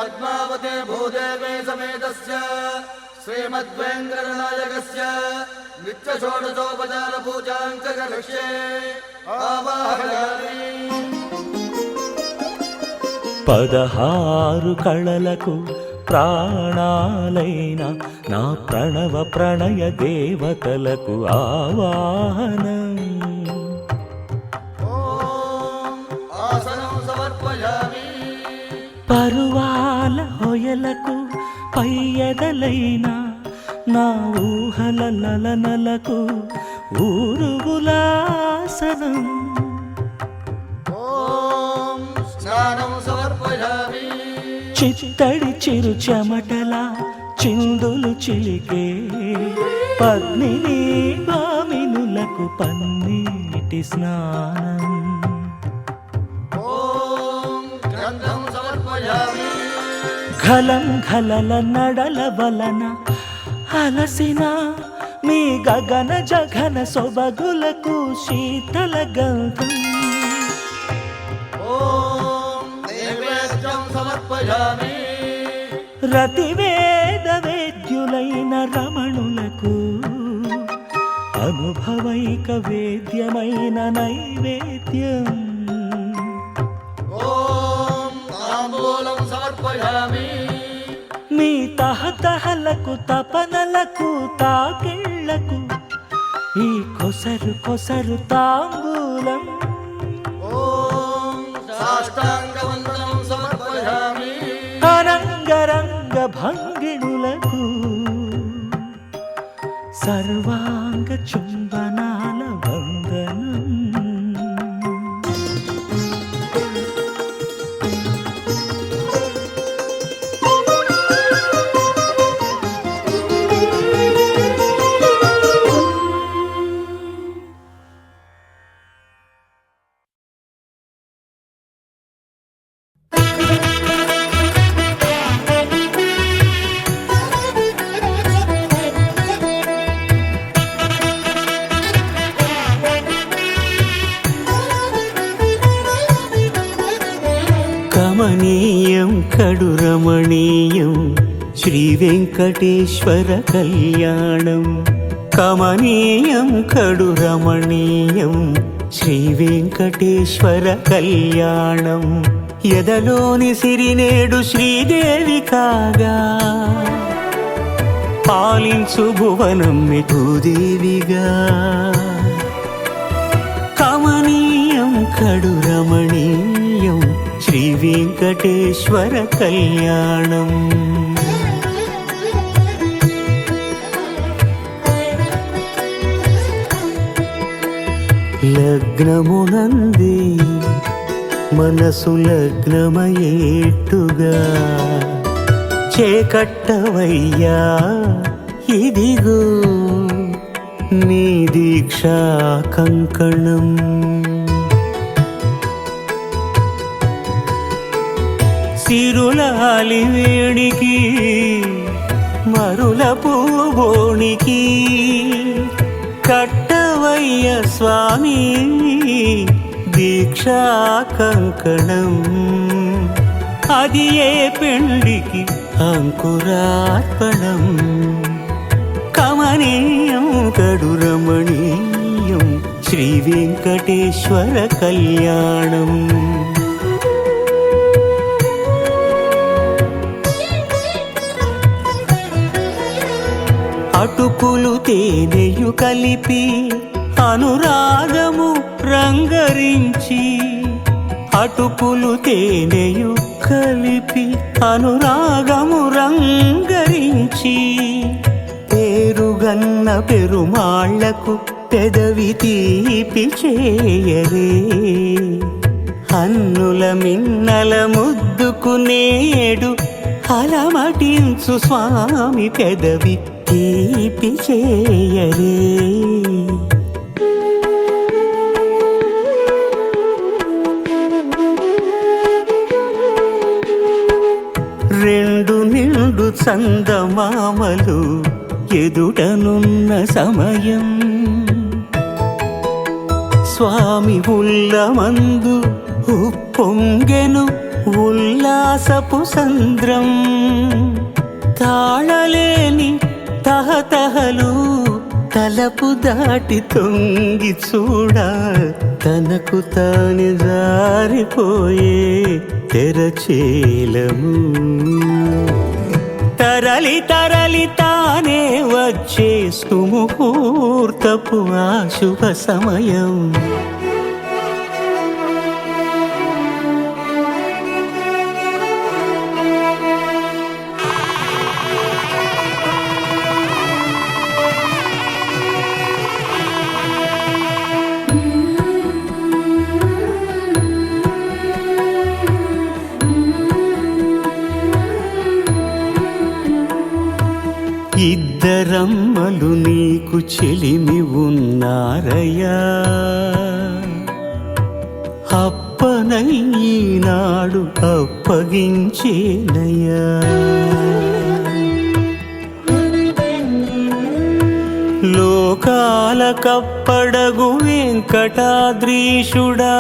पद्मावते भूदेवे समेतस्य श्रीमद्वेङ्कटनायकस्य नित्यषोडशोपचार पूजां करिष्ये आवाहयामि। 16 కళలకు ప్రాణాలైన నా ప్రణవ ప్రణయ దేవతలకు ఆవాహనం. పరువాల హొయలకు పయ్యదలైన నా ఊహల లలనలకు ఊరుగులాసనం. చిత్తడి చిరు చెమటల చిందులు చిలికే పద్మిని భామినులకు పన్నీటి స్నానం. ఘలం ఘలల నడల వలన అలసిన మీ గగన జఘన సొబగులకు శీతల గంధం. రతివేద వేద్యులైన రమణులకు అనుభవైక వేద్యమైన నైవేద్యం. మీ తహతహలకు తపనలకు తాకిళ్లకు ఈ కొసరు కొసరు తాంబూలం. అరంగరంగ భంగిణులకు సర్వాంగ చుంబనాల వందనం. కమనీయం కడు రమణీయం శ్రీ వెంకటేశ్వర కళ్యాణం. కమనీయం కడు రమణీయం శ్రీ వెంకటేశ్వర కళ్యాణం. ఎదలోని సిరినేడు శ్రీదేవి కాగా పాలించు భువనం భూదేవిగా. కమనీయం కడు రమణీయం శ్రీ వెంకటేశ్వర కళ్యాణం. లగ్నమునందే మనసు లగ్నమయేట్టుగా చేకట్టవయ్యా ఇదిగో నీ దీక్షా కంకణం. సిరులాలి వేణికి మరుల పూబోణికి కట్టవయ్య స్వామి దీక్షా కంకణం. అది ఏ పెండికి అంకురార్పణం. కమనీయం కడు రమణీయం శ్రీ వెంకటేశ్వర కళ్యాణం. అటుకులు తేనెయు కలిపి అనురాగము రంగరించి. అటుకులు తేనెయు కలిపి అనురాగము రంగరించి. పేరుగన్న పెరుమాళ్లకు పెదవి తీపి చేయరే. అన్నుల మిన్నల ముద్దుకు నేడు అలమటించు స్వామి పెదవి తీపి చేయరే. రెండు నిండు చందమామలు ఎదుటనున్న సమయం. స్వామి ఉల్లమందు ఉప్పొంగెను ఉల్లాసపు సంద్రం తాళలేని తహతహలు తలపు దాటి తొంగి చూడ తనకు తాను జారిపోయే తెరచేలము తరలి తరలి తానే వచ్చే సుముహూర్తపు ఆ శుభ సమయం ఇద్దరమ్మలు నీకు చెలిమి ఉన్నారయ్యా అప్పనయ్యనాడు అప్పగించేనయ్యా లోకాల కప్పడగు వెంకటాద్రీషుడా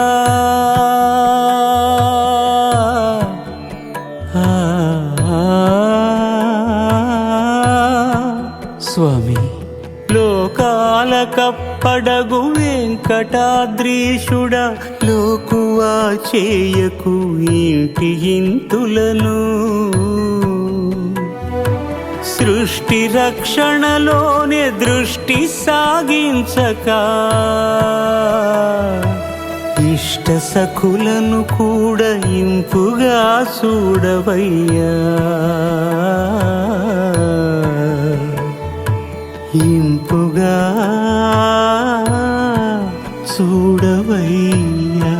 స్వామి లోకాల కప్పడగు వెంకటాద్రీషుడా లోకువా చేయకు ఇంటి ఇంతులను సృష్టి రక్షణలోనే దృష్టి సాగించక ఇష్ట సఖులను కూడా ఇంపుగా చూడవయ్యా ఇంపుగా చూడవయ్యా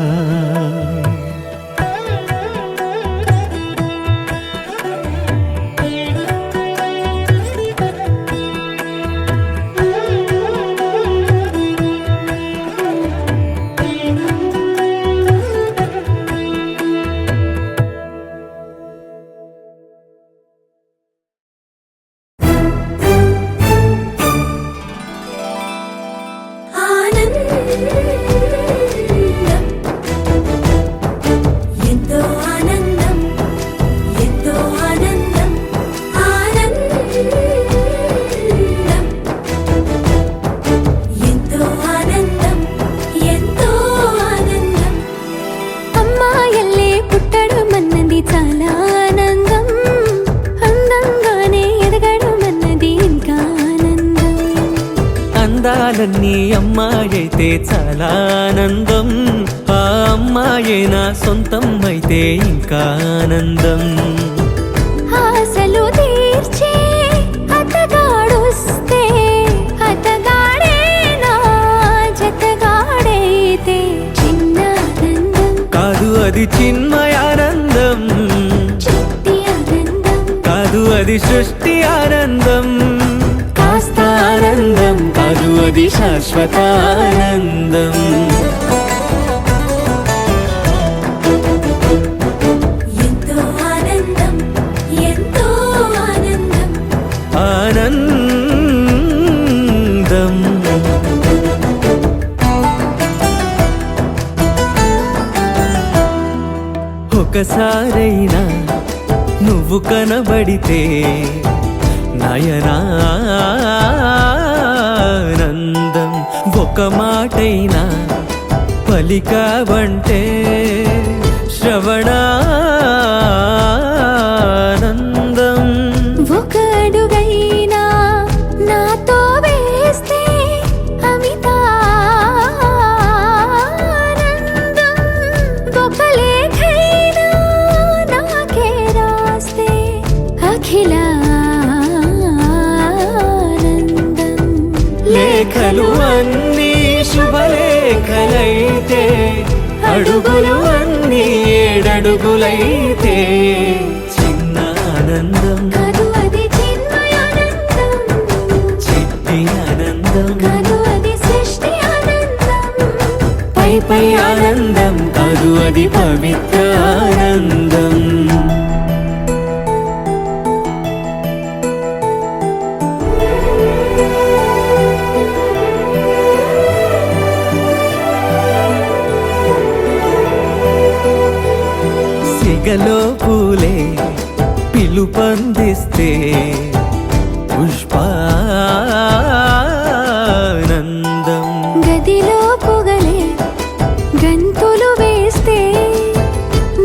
అందాలన్నీ అమ్మాయైతే చాలా ఆనందం ఆ అమ్మాయే నా సొంతం అయితే ఇంకా ఆనందం ఆశలు తీర్చే అతగాడొస్తే అతగాడే నా జతగాడైతే చిన్న ఆనందం కాదు అది చిన్మయానందం చిట్టి ఆనందం కాదు అది సృష్టి ఆనందం కాస్త ఆనందం కాదు అది శాశ్వత ఆనందం ఎంతో ఆనందం ఎంతో ఆనందం ఆనందం ఒకసారైనా నువ్వు కనబడితే నయనానందం ఒక మాటైనా పలికావంటే శ్రవణానందం ఒక అడుగైనా నాతో వేస్తే అమితానందం ఒక లేఖైనా నాకే రాస్తే అఖిలానందం లేఖలు అన్నీ శుభలేఖలైతే అడుగులు అన్నీ ఏడడుగులైతే చిన్న ఆనందం కాదు అది చిన్మయానందం చిట్టి ఆనందం కాదు అది సృష్టి ఆనందం పై పై ఆనందం కాదు అది పవిత్ర ఆనందం తీగలో పూలే పిలుపందిస్తే పుష్పానందం. గదిలో పొగలే గంతులు వేస్తే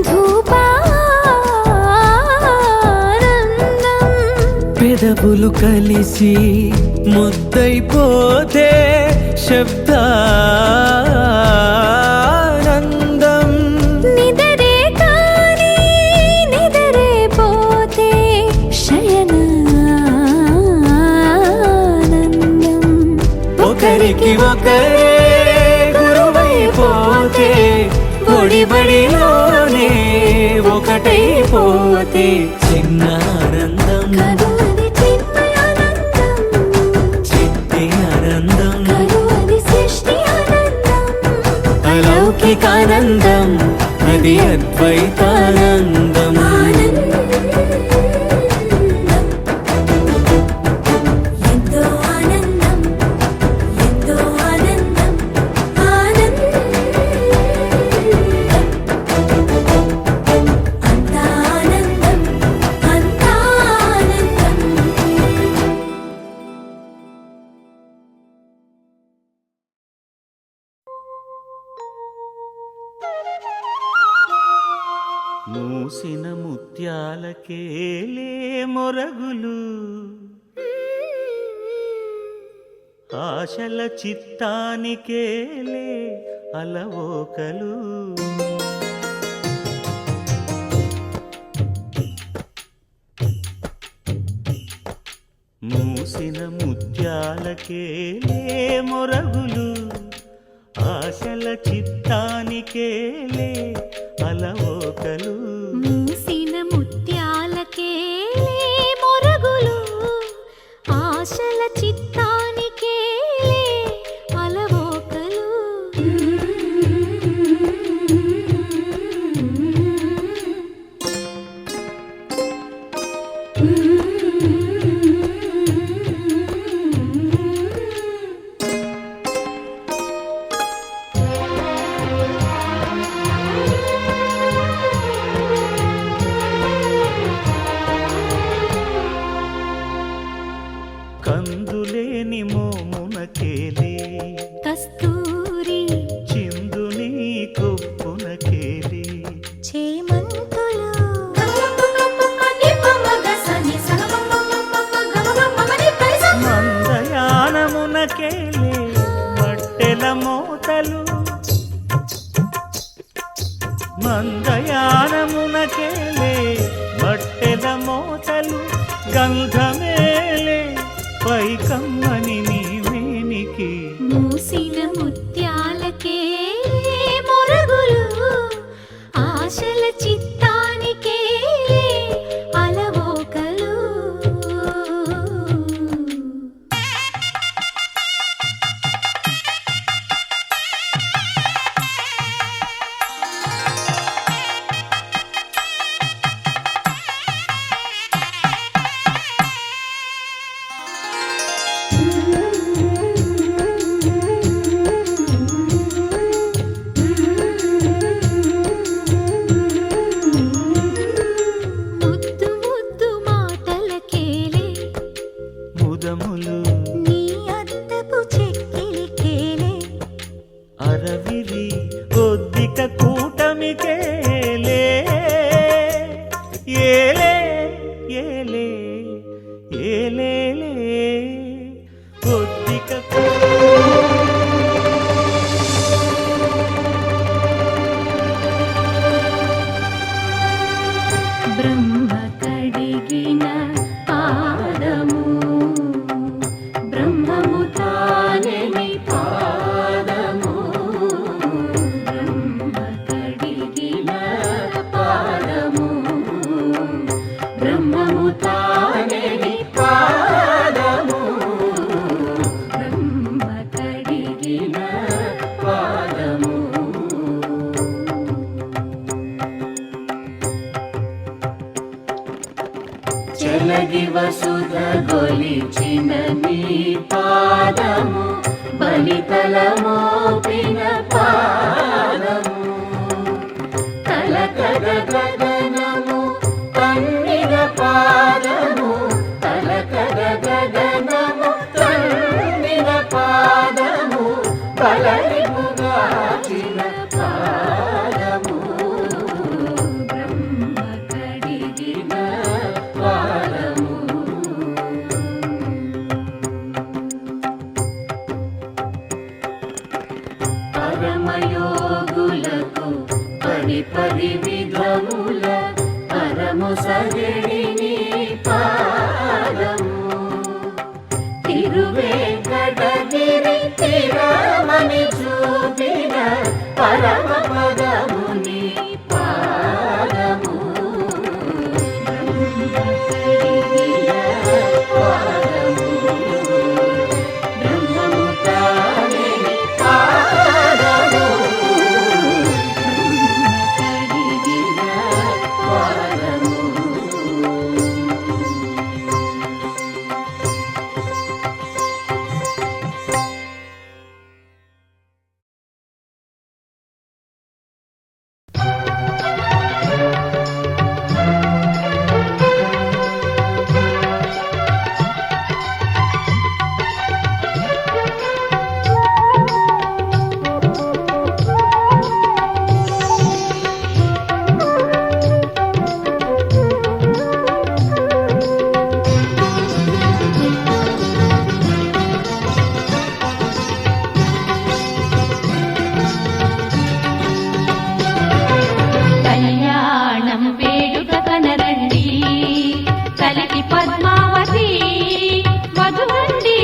ధూపానందం. పెదవులు కలిసి ముద్దైపోతే శబ్దానందం. నిదరే కానీ నిదరే పోతే శయనానందం. ఒకరికి ఒకరే గురువైపోతే ఒడిబడిలోనే ఒకటైపోతే చిన్న ఆనందం. కదు అది చిన్మయానందం. చిట్టి ఆనందం. కదు అది సృష్టి ఆనందం. అలౌకికానందం అది అద్వైతానందం. ఎంతో ఆనందం, ఎంతో ఆనందం, ఆనందం. అంతా ఆనందం, అంతా ఆనందం. మూసిన ముత్యాలకేలే మొరగులు, ఆశల చిత్తానికేలే అలవోకలు. మూసిన ముత్యాలకేలే మొరగులు, ఆశల చిత్తానికేలే అలవోకలు. మూసిన ముత్యాలకే మొరగులు, ఆశల చిత్తానికే అలవోకలు. కందులేని మోమునకేలే కస్తూరి చిందుని కొప్పునకేలే చేమంతులు మందయానమునకేలే మట్టెల మోతలు. మందయానమునకేలే మట్టెల మోతలు. గంధమేలే పైకమ్మని నీవేనికి. మూసిన ముత్యాలకే మొరగులు, ఆశల చిత్తానికే అలవోకలు. ముద్దు ముద్దు మాటలకేలే ముదములు నీ అద్దపు చెక్కిలికేలే. అరవిరి కొద్దిక కూటమికేలే ఏలే ఏలే ఏలేలే కొద్దిక బ్రహ్మ కడిగిన పాదము, బ్రహ్మము తానే నీ పాదము. బ్రహ్మ కడిగిన పాదము, బ్రహ్మము తానే నీ పాదము. బ్రహ్మ కడిగిన పాదము. చెలగి వసుధ గొలిచిన నీ పాదము, బలితల మోపిన పాదము. కలకద గగన సుఖముల పరము సగడి నీ పాదము తిరువేంకటగిరి తిరమని చూపిన పరమ పదము నీ పాదము బ్రహ్మకడిగిన పాదము బ్రహ్మము తానే పాదము బ్రహ్మకడిగిన పాదము కళ్యాణం వేడుక కనరండి కలికి పద్మావతి వధువండి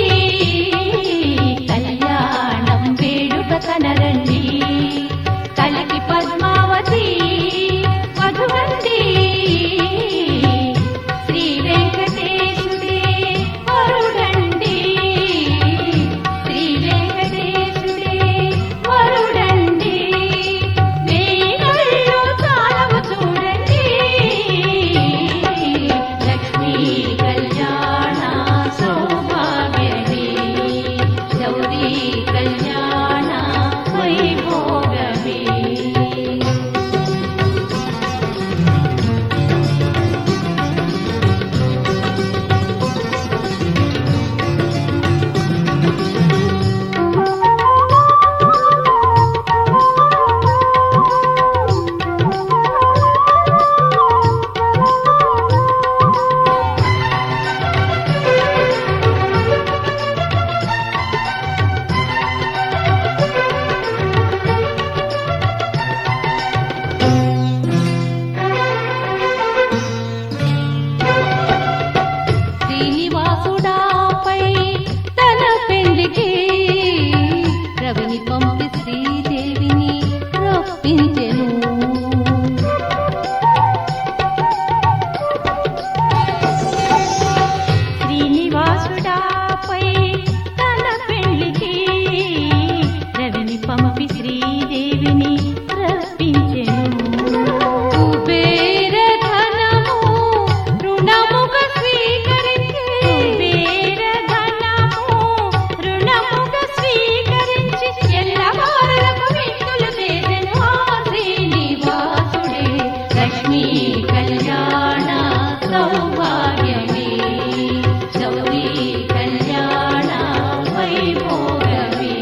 కళ్యాణం వేడుక కనరండి కలికి పద్మావతి వధువండి శ్రీ వెంకటేశుడే వరుడండి శ్రీ వెంకటేశుడే వరుడండి వేణుళ్ళు చాలవు చూడండి లక్ష్మీ కళ్యాణ సౌభాగ్యమే గౌరీ కళ్యాణ వైభోగమే శ్రీనివాసుడాపై తన పెళ్లికి రవిని పంపి శ్రీదేవిని రప్పించెను శ్రీనివాసుడాపై తన పెళ్లికి రవిని పంపి శ్రీదేవిని రప్పించెను కుబేర ధనము రుణముగా స్వీకరించి కుబేర ధనము రుణముగా స్వీకరించి ఎల్లవారులకు విందులు చేసెను ఆ శ్రీనివాసుడే లక్ష్మీ కళ్యాణ సౌభాగ్యమే గౌరీ కళ్యాణ వైభోగమే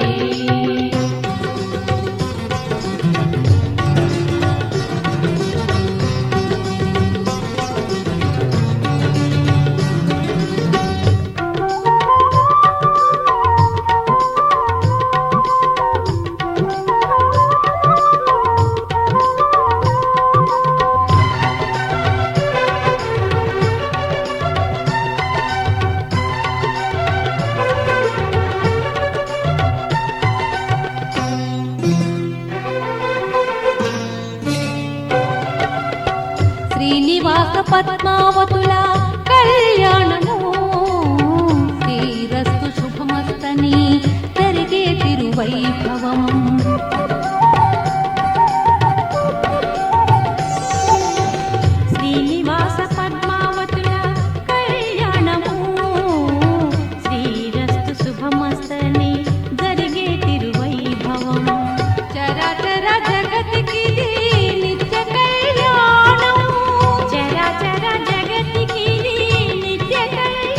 శ్రీనివాస పద్మావతుల కళ్యాణము శ్రీరస్తు శుభమస్తని జరిగే తిరువైభవం శ్రీనివాస పద్మావతుల కళ్యాణము శ్రీరస్తు శుభమస్తని జరిగే తిరువైభవం చరాచర జగతికి నిత్య కళ్యాణం చరాచర జగతికి నిత్య కళ్యాణం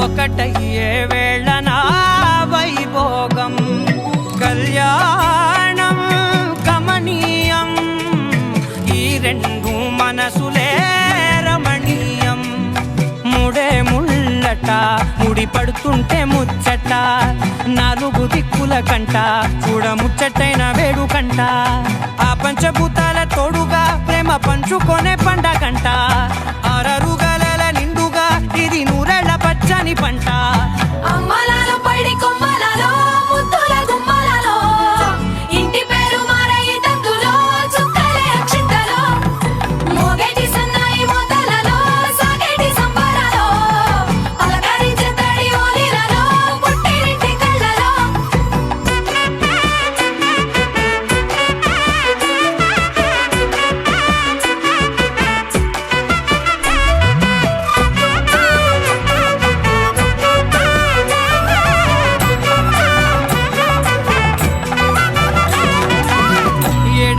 ఒకటయ్యే వేళనా వైభోగం కళ్యాణం కమనీయం ఈ రెండు మనసులే రమణీయం ముడే ముళ్ళట ముడి పడుతుంటే ముచ్చట నాలుగు దిక్కుల కంట చూడ ముచ్చటైన వేడుకంట ఆ పంచభూతాల తోడుగా ప్రేమ పంచుకొనే పండగంట ఆరరుగల నిండుగా ఇది నూరెళ్ళ పచ్చని పంట అమ్మలాలో పడి కొమ్మలలో ముద్దుల గుమ్మలలో ఇంటి పేరు మారయి తందులో చుక్కలే అక్షింతలో మోగేటి సన్నాయి మోతలలో సాగేటి సంబరాలో అలకరించే తడి ఓలిలలో పుట్టినింటి కళ్ళలో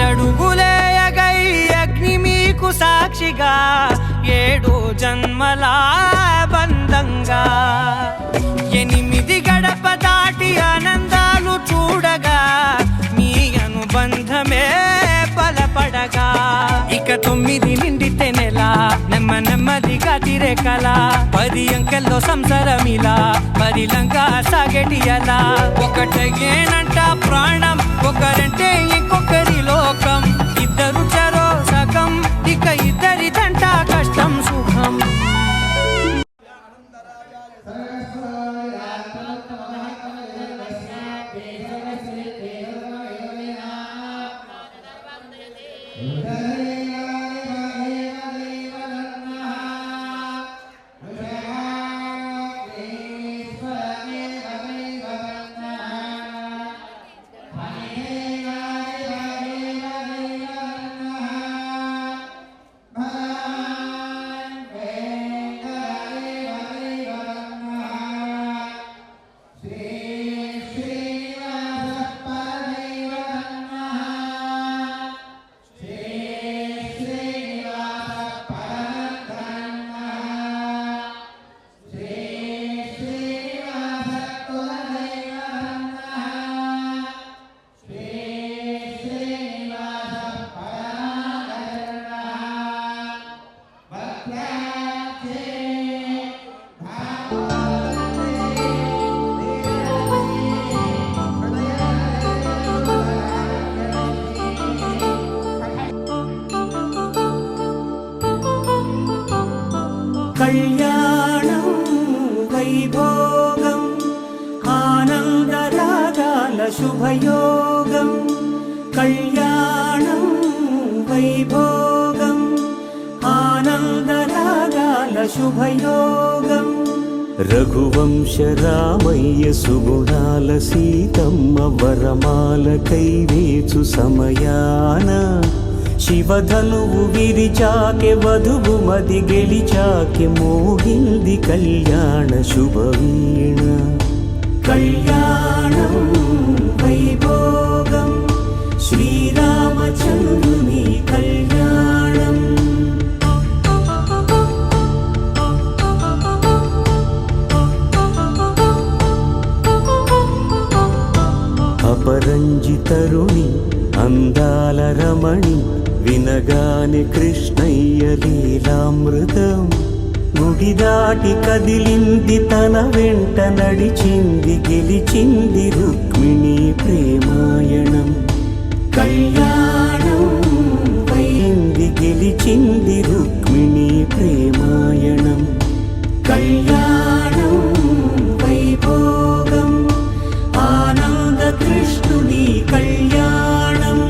ఏడడుగులేయగై అగ్ని మీకు సాక్షిగా ఏడు జన్మల బంధంగా 8 గడప దాటి ఆనందాలు చూడగా మీ అనుబంధమే బలపడగా ఇక 9 నిండితే నెల నెమ్మదిగా తిరే కల 10 అంకెల్లో సంసారమిలా పరిలంగా సాగేటి అలా ఒకటేనంట ప్రాణం ఒకరంటే ఇంకొకరి లోకం ఇద్దరు చరో సగం ఇక ఇద్దరిదంట కష్టం సుఖం కళ్యాణం వైభోగం ఆనందరాగాల శుభయోగం కళ్యాణం వైభోగం ఆనందరాగాల శుభయోగం రఘువంశ రామయ్య సుగుణాల సీతమ్మ వరమాల కైవేచు సమయాన శివధనువు విరిచాకె వధువు మది గెలిచాకె మోగింది కళ్యాణ శుభవీణ కళ్యాణం వైభోగం శ్రీరామచంద్రుని కళ్యాణం అపరంజి తరుణి అందాల రమణి వినగాని కృష్ణయ్య లీలామృతం గుడి దాటి కదిలింది తన వెంట నడిచింది గెలిచింది రుక్మిణి ప్రేమాయణం కళ్యాణం వైంది గెలిచింది రుక్మిణి ప్రేమాయణం కళ్యాణం వైభోగం ఆనంద కృష్ణుని కళ్యాణం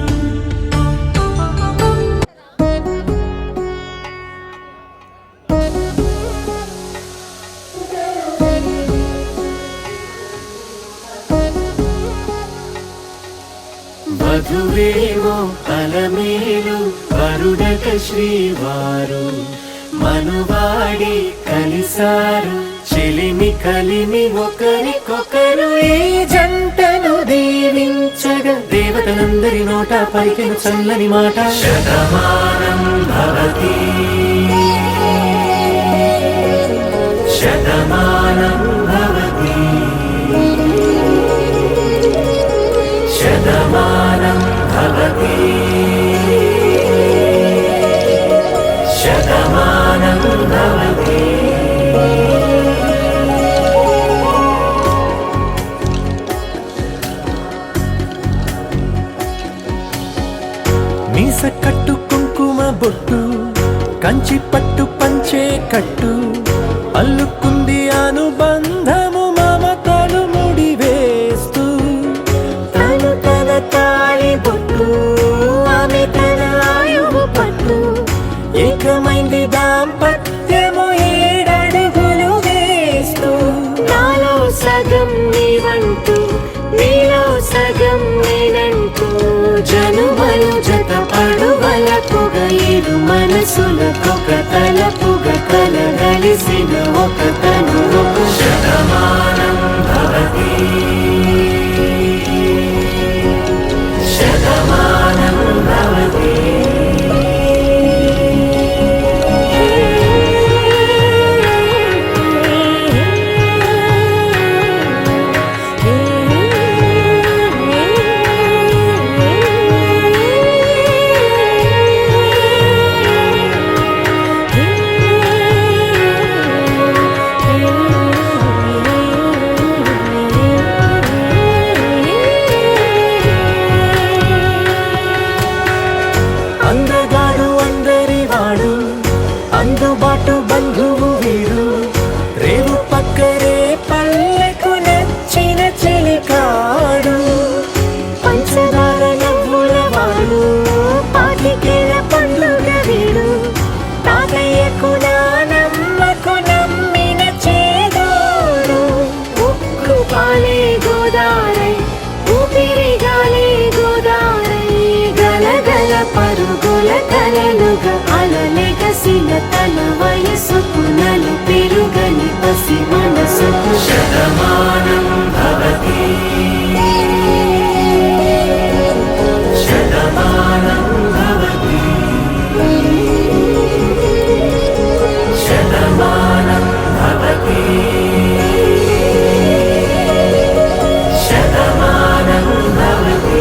వధువేవో అలమేలు వరుడక శ్రీవారు మనువాడి కలిసారు చెలిమి కలిమి ఒకరికొకరు ఈ జంటను దీవించగా దేవతలందరి నోట పలికిన చల్లని మాట శతమానం భవతి శతమానం కంచి పట్టు పంచే కట్టు అల్లుకుంది అనుబంధము మమతలు ముడివేస్తూ తను తన తాళి బొట్టు ఆమె తన ఆయువు పట్టు ఏకమైంది దాంపత్యము 7 అడుగులు వేస్తూ నాలో సగం నీవంటూ నీలో సగం నేనంటూ జనుమలు జత పడువలపుగ 7 మనసులకొక తలపుగ కలగలిసిన ఒక తను శతమానం భవతి శతమానం భవతి అందగాడు అందరివాడు అందుబాటు బంధువు వీడు రేవు పక్కరే పల్లెకు నచ్చిన చెలికాడు పంచదార నవ్వుల వాడు పాటికేల పండుగ వీడు తాతయ్యకు నానమ్మకు నమ్మిన చేదోడు ఉక్కు పాలే గోదారై ఊపిరి గాలే గోదారై గలగల పరుగుల కలలుగా అలలెగసిన తన వయసుకు నలు పెరుగని పసి మనసుకు శతమానం భవతి శతమానం భవతి శతమానం భవతి శతమానం భవతి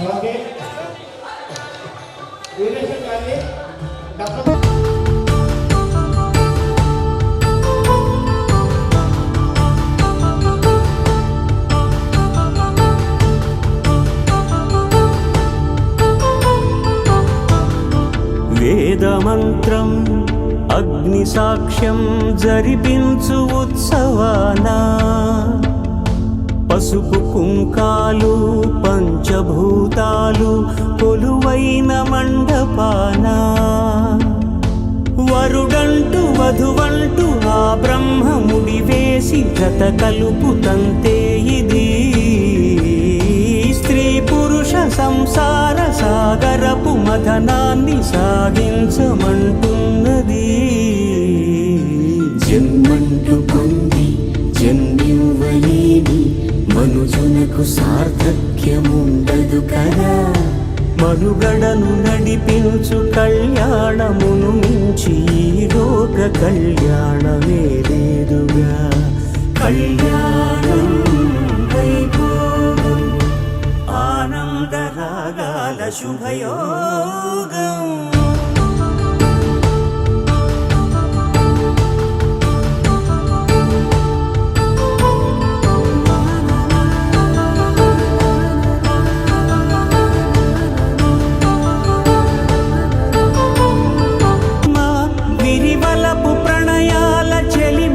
ఓకే డ్యూరేషన్ కానీ డబ్బు వేదమంత్రం అగ్ని సాక్ష్యం జరిపించు ఉత్సవానా పసుపు కుంకాలు పంచభూతాలు కొలువైన మండపాన వరుడంటూ వధువంటూ ఆ బ్రహ్మముడి వేసి జత కలుపుతంతే ఇది స్త్రీ పురుష సంసార సాగరపు మథనాన్ని సాగించమంటున్నది జన్మంటూ పొంది జన్మివ్వలేని మనుజునకు సార్థక్యముండదు కదా మనుగడను నడిపించు కళ్యాణమును మించి ఈ లోక కళ్యాణమే లేదుగా కళ్యాణం వైభోగం ఆనందరాగాల శుభయోగం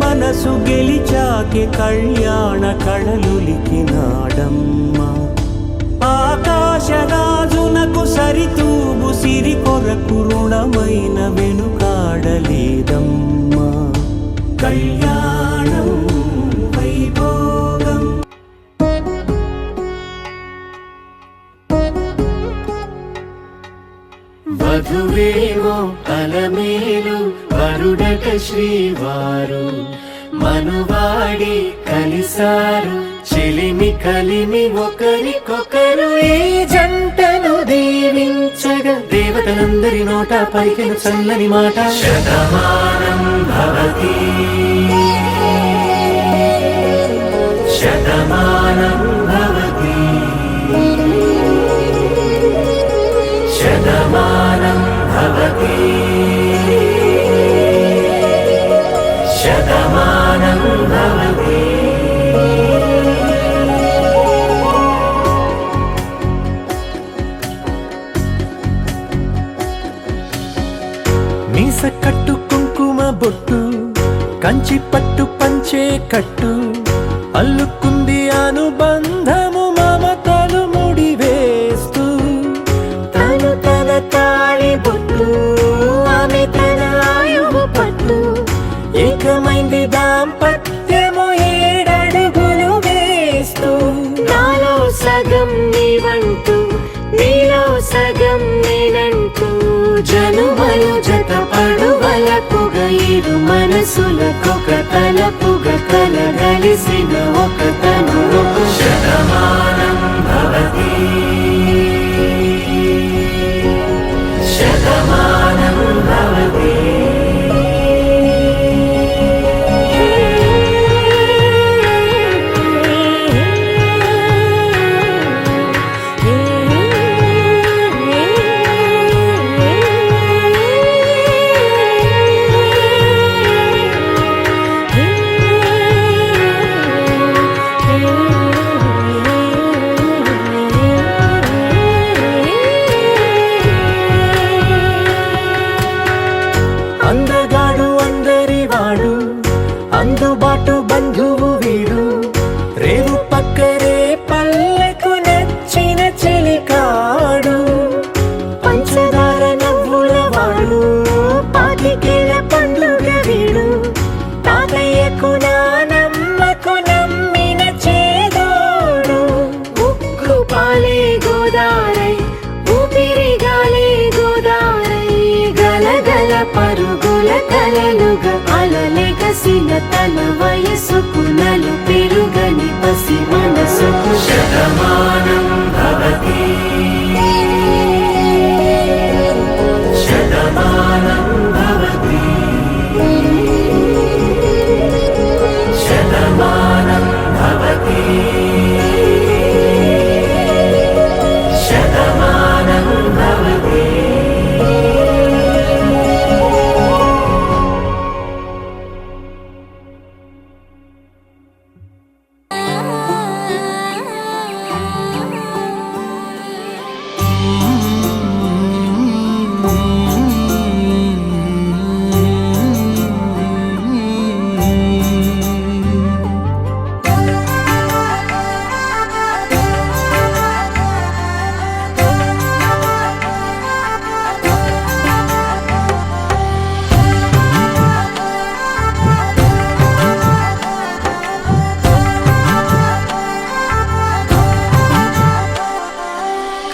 మనసు గెలిచాకే కళ్యాణ కళలులికినాడమ్మ ఆకాశరాజునకు సరితూగు సిరి కొరకు రుణమైన వెనుకాడలేదమ్మా కళ్యాణం వైభోగం వధువేమో అలమేలు వరుడట శ్రీవారు మనువాడి కలిసారు చెలిమి కలిమి ఒకరికొకరు ఈ జంటను దీవించగా దేవతలందరి నోట పలికిన చల్లని మాట శతమానం భవతి శతమానం భవతి శతమానం భవతి శతమానం భవతి మీస కట్టు కుంకుమ బొట్టు కంచి పట్టు పంచే కట్టు అల్లుకుంది అనుబంధము మమతలు ముడివేస్తూ తను తన తాళి బొట్టు ఆమె తన ఆయువు పట్టు ఏకమైంది దాంపత్యము 7 అడుగులు వేస్తూ నాలో సగం నీవంటూ నీలో సగం నేనంటూ జనుమలు జత పడువలపుగ ఇరు మనసులకొక తలపుగ కలగలిసిన ఒక తను శతమానం భవతి శతమానం భవతి కలలుగా అలలెగసిన తన వయసుకు నలు పెరుగని పసి మనసుకు శతమానం భవతి శతమానం భవతి శతమానం భవతి శతమానం భవతి.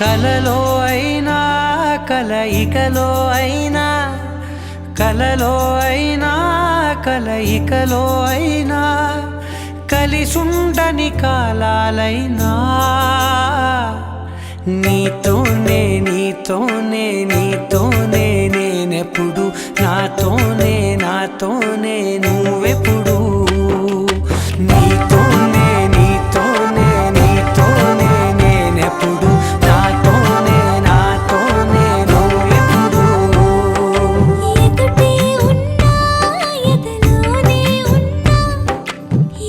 కలలో అయినా కలయికలో అయినా కలలో అయినా కలయికలో అయినా కలిసుండని కాలాలైనా నీతోనే నీతోనే నీతోనే నేనెప్పుడు నాతోనే నాతోనే నువ్వెప్పుడు నీతోనే నీతోనే నీతోనే నేనెప్పుడు నాతోనే నాతోనే నువ్వెప్పుడు. ఎదుటే ఉన్నా ఎదలోనే ఉన్నా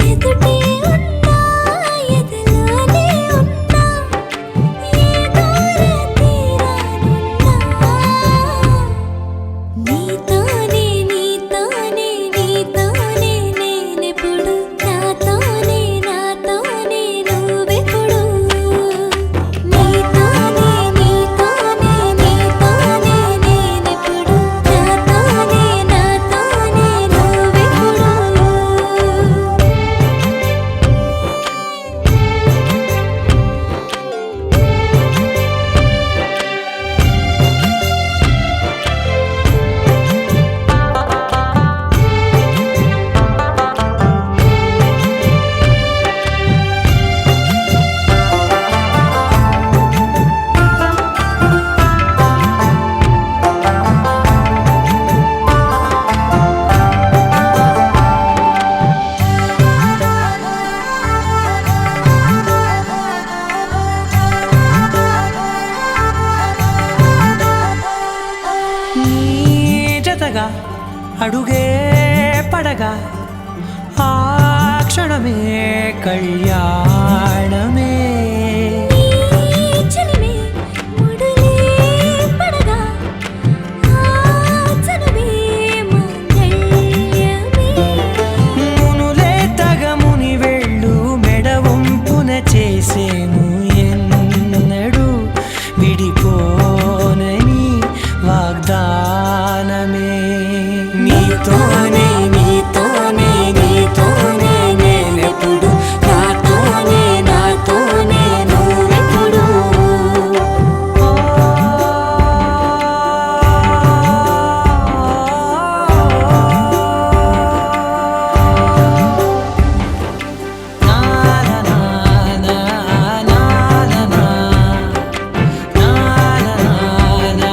ఎదుటే ఉన్నా ఎదలోనే ఉన్నా ఏ దూర తీరానున్నా నీతోనే నీతోనే నీతోనే నేనెప్పుడు నాతోనే నాతోనే నువ్వెప్పుడు నీతోనే నీతోనే నీతోనే నేనెప్పుడు నాతోనే నాతోనే నువ్వెప్పుడు. నీ జతగా అడుగే పడగా ఆ క్షణమే కళ్యాణమే చలిమే ముడులే పడగా ఆచనమే మంగళ్యమే మునులే తగముని వెళ్ళు మెడవంపున చేసేను ఎన్నడు విడిపోనని వాగ్దానమే నీతోనే నీతోనే నీతోనే నేనెప్పుడు నాతోనే నాతోనే నువ్వెప్పుడు. నా నా నా నా నా నా నా నా నా.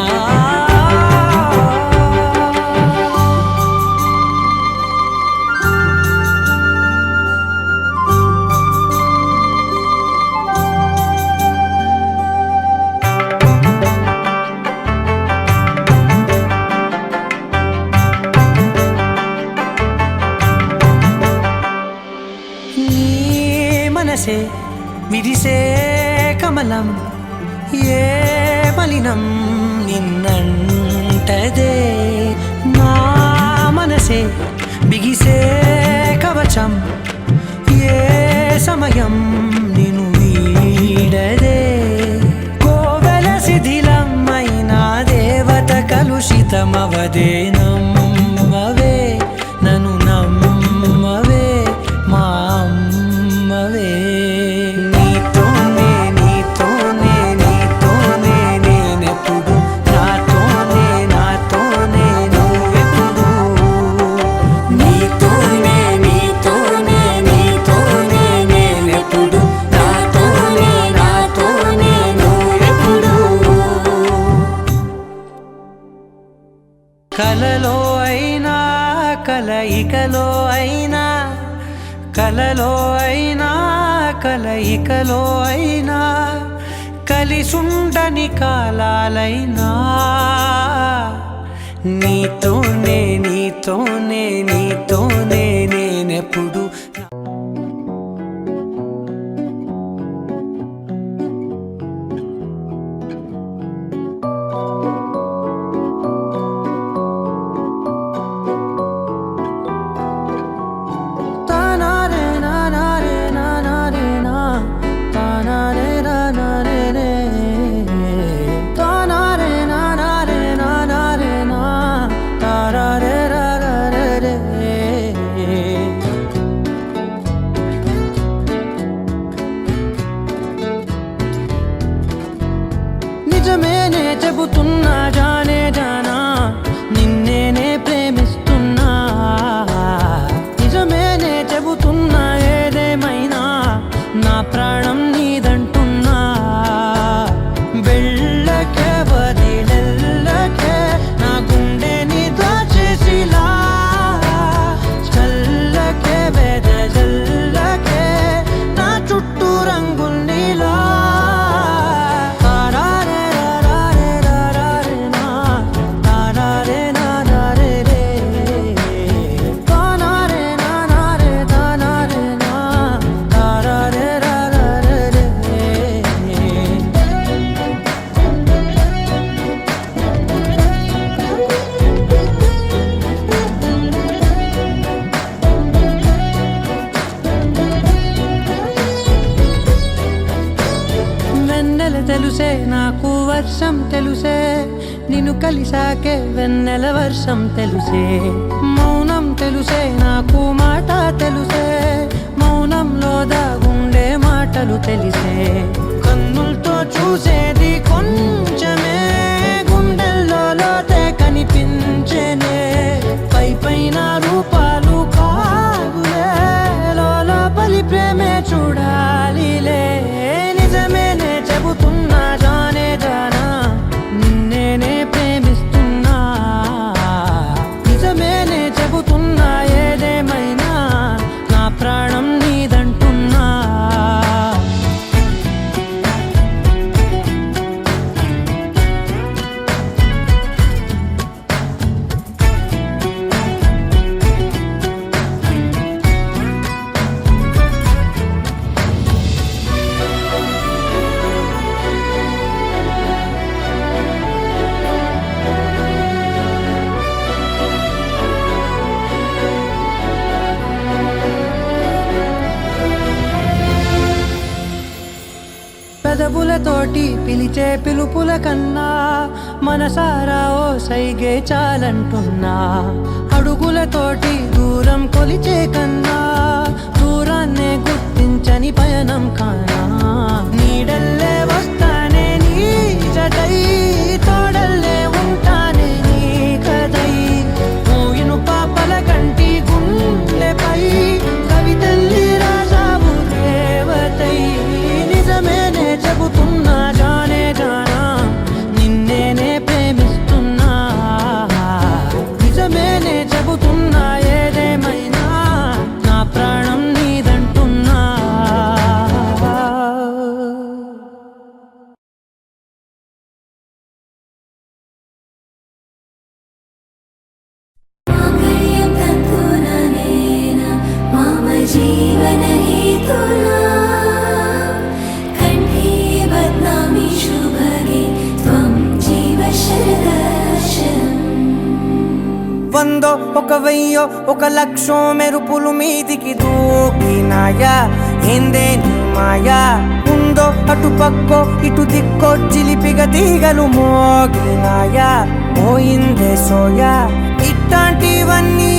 నీ మనసే విరిసే కమలం ఏ మలినం నిన్నంటదే నా మనసే బిగిసే కవచం ఏ సమయం నిన్ను వీడదే కోవెల శిథిలమైన దేవత కలుషితమవదే నమ్మవే నన్ను నమ్మవే మా అమ్మవే నీతోనే నీతోనే నీతోనే నేనెప్పుడు నాతోనే నాతోనే నువ్వెప్పుడు. కలలో అయినా కలయికలో అయినా కలలో అయినా కలయికలో అయినా కలిసుండని కాలాలైనా నీతోనే నీతోనే నీతోనే నేనెప్పుడు నిజమేనే చెబుతున్నా జానే జానా నిన్నేనే ప్రేమిస్తున్నా నిజమేనే చెబుతున్నా ఏదేమైనా నా ప్రాణం నీదంటున్నా వెళ్ళకే వదిలెల్లకే నా గుండెని దాచేసిలా చల్లకే వెదజల్లకే నా చుట్టూ రంగుల్నిలా తెలుసే నాకు వర్షం తెలుసే నిన్ను కలిసాకే వెన్నెల వర్షం తెలుసే మౌనం తెలుసే నాకు మాట తెలుసే మౌనంలో దాగుండే మాటలు తెలిసే కన్నులతో చూసేది కొంచెమే గుండెల్లో లోతే కనిపించేనే పై పైన రూపాలు కాదులే లోపలి ప్రేమే చూడాలిలే నిజమేనే చెబుతున్నా జానే జానా నిన్నేనే ప్రేమిస్తున్నా నిజమేనే చెబుతున్నా ఏదేమైనా నా ప్రాణం నీదంటున్నా పెదవులతోటి పిలిచే పిలుపుల కన్నా మనసారా ఓ సైగే చాలంటున్నా అడుగులతోటి దూరం కొలిచే కన్నా దూరాన్నే గుర్తించని పయనం కానా నీడల్లే వస్తానే నీ జతై తోడల్లే ఉంటానే నీ కదై మోయిను పాపల కంటి గుండెపై కవితల్లి రాజావు దేవతై నిజమేనే చెబుతున్నా జానే జానా నిన్నేనే ప్రేమిస్తున్నా నిజమేనే చెబుతున్నా ఏదేమైనా నా ప్రాణం నీదంటున్నా माङ्गल्यं तन्तुननेन मम जीवनहेतुना कण्ठे बध्नामि शुभगे त्वं जीव शरदर्शनम् వందో ఒక వెయ్యో ఒక లక్షో మెరుపులు మీదికి దూకినాయా ఏందే నీ మాయా ఉందో అటు పక్కో ఇటు దిక్కో చిలిపిగ తీగలు మోగినాయా పోయిందే సోయా ఇట్లాంటివన్నీ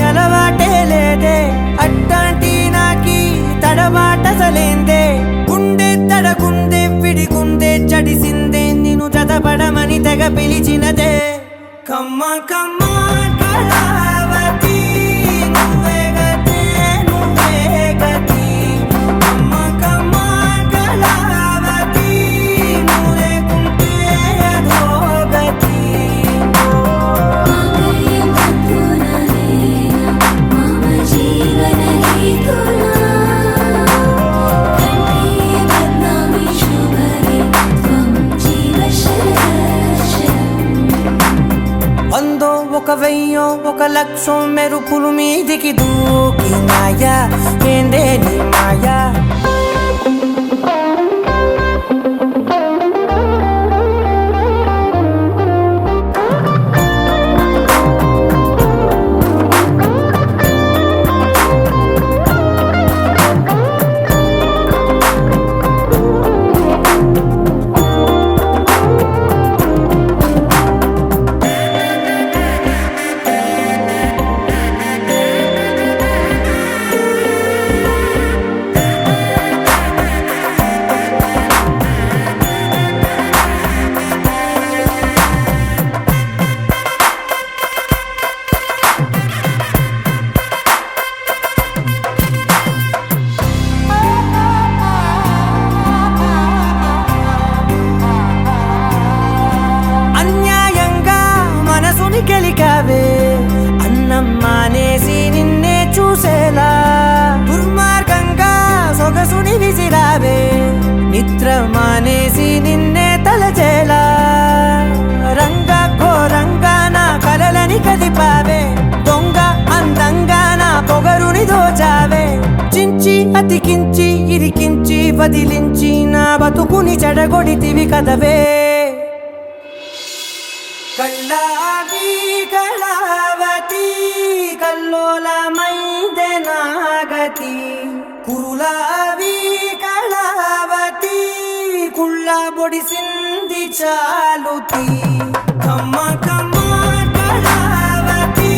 అలవాటే లేదే అట్లాంటి నాకి తడబాటసలేందే గుండె తడగుందే విడిగుందే చడిసిందే నిన్ను చదపడమని తెగ పిలిచినదే కమ్మ కమ్మ కళావతి నువ్వే గతే నువ్వే గతి కమ్మ కమ్మ కళావతి నువ్వు లేకుంటే అధోగతి माङ्गल्यं ఒక వెయ్యో ఒక లక్షం మెరుపులు మీదికి దూకినాయా ఏందే నీ మాయా అన్యాయంగా మనసుని గెలికావే అన్నం మానేసి నిన్నే చూసేలా దుర్మార్గంగా సొగసుని విసిరావే నిద్ర మానేసి నిన్నే తలచేలా రంగా ఘోరంగా నా కలలని కదిపావే దొంగ అందంగా నా పొగరుని దోచావే చించి అతికించి ఇరికించి వదిలించి నా బతుకుని చెడగొడితివి కదవే కళ్ళావి కళావతి కల్లోలమైందే నాగతి కురులావి కళావతి కుళ్ళ బొడిసింది చాలుతి కమ్మ కమ్మ కళావతి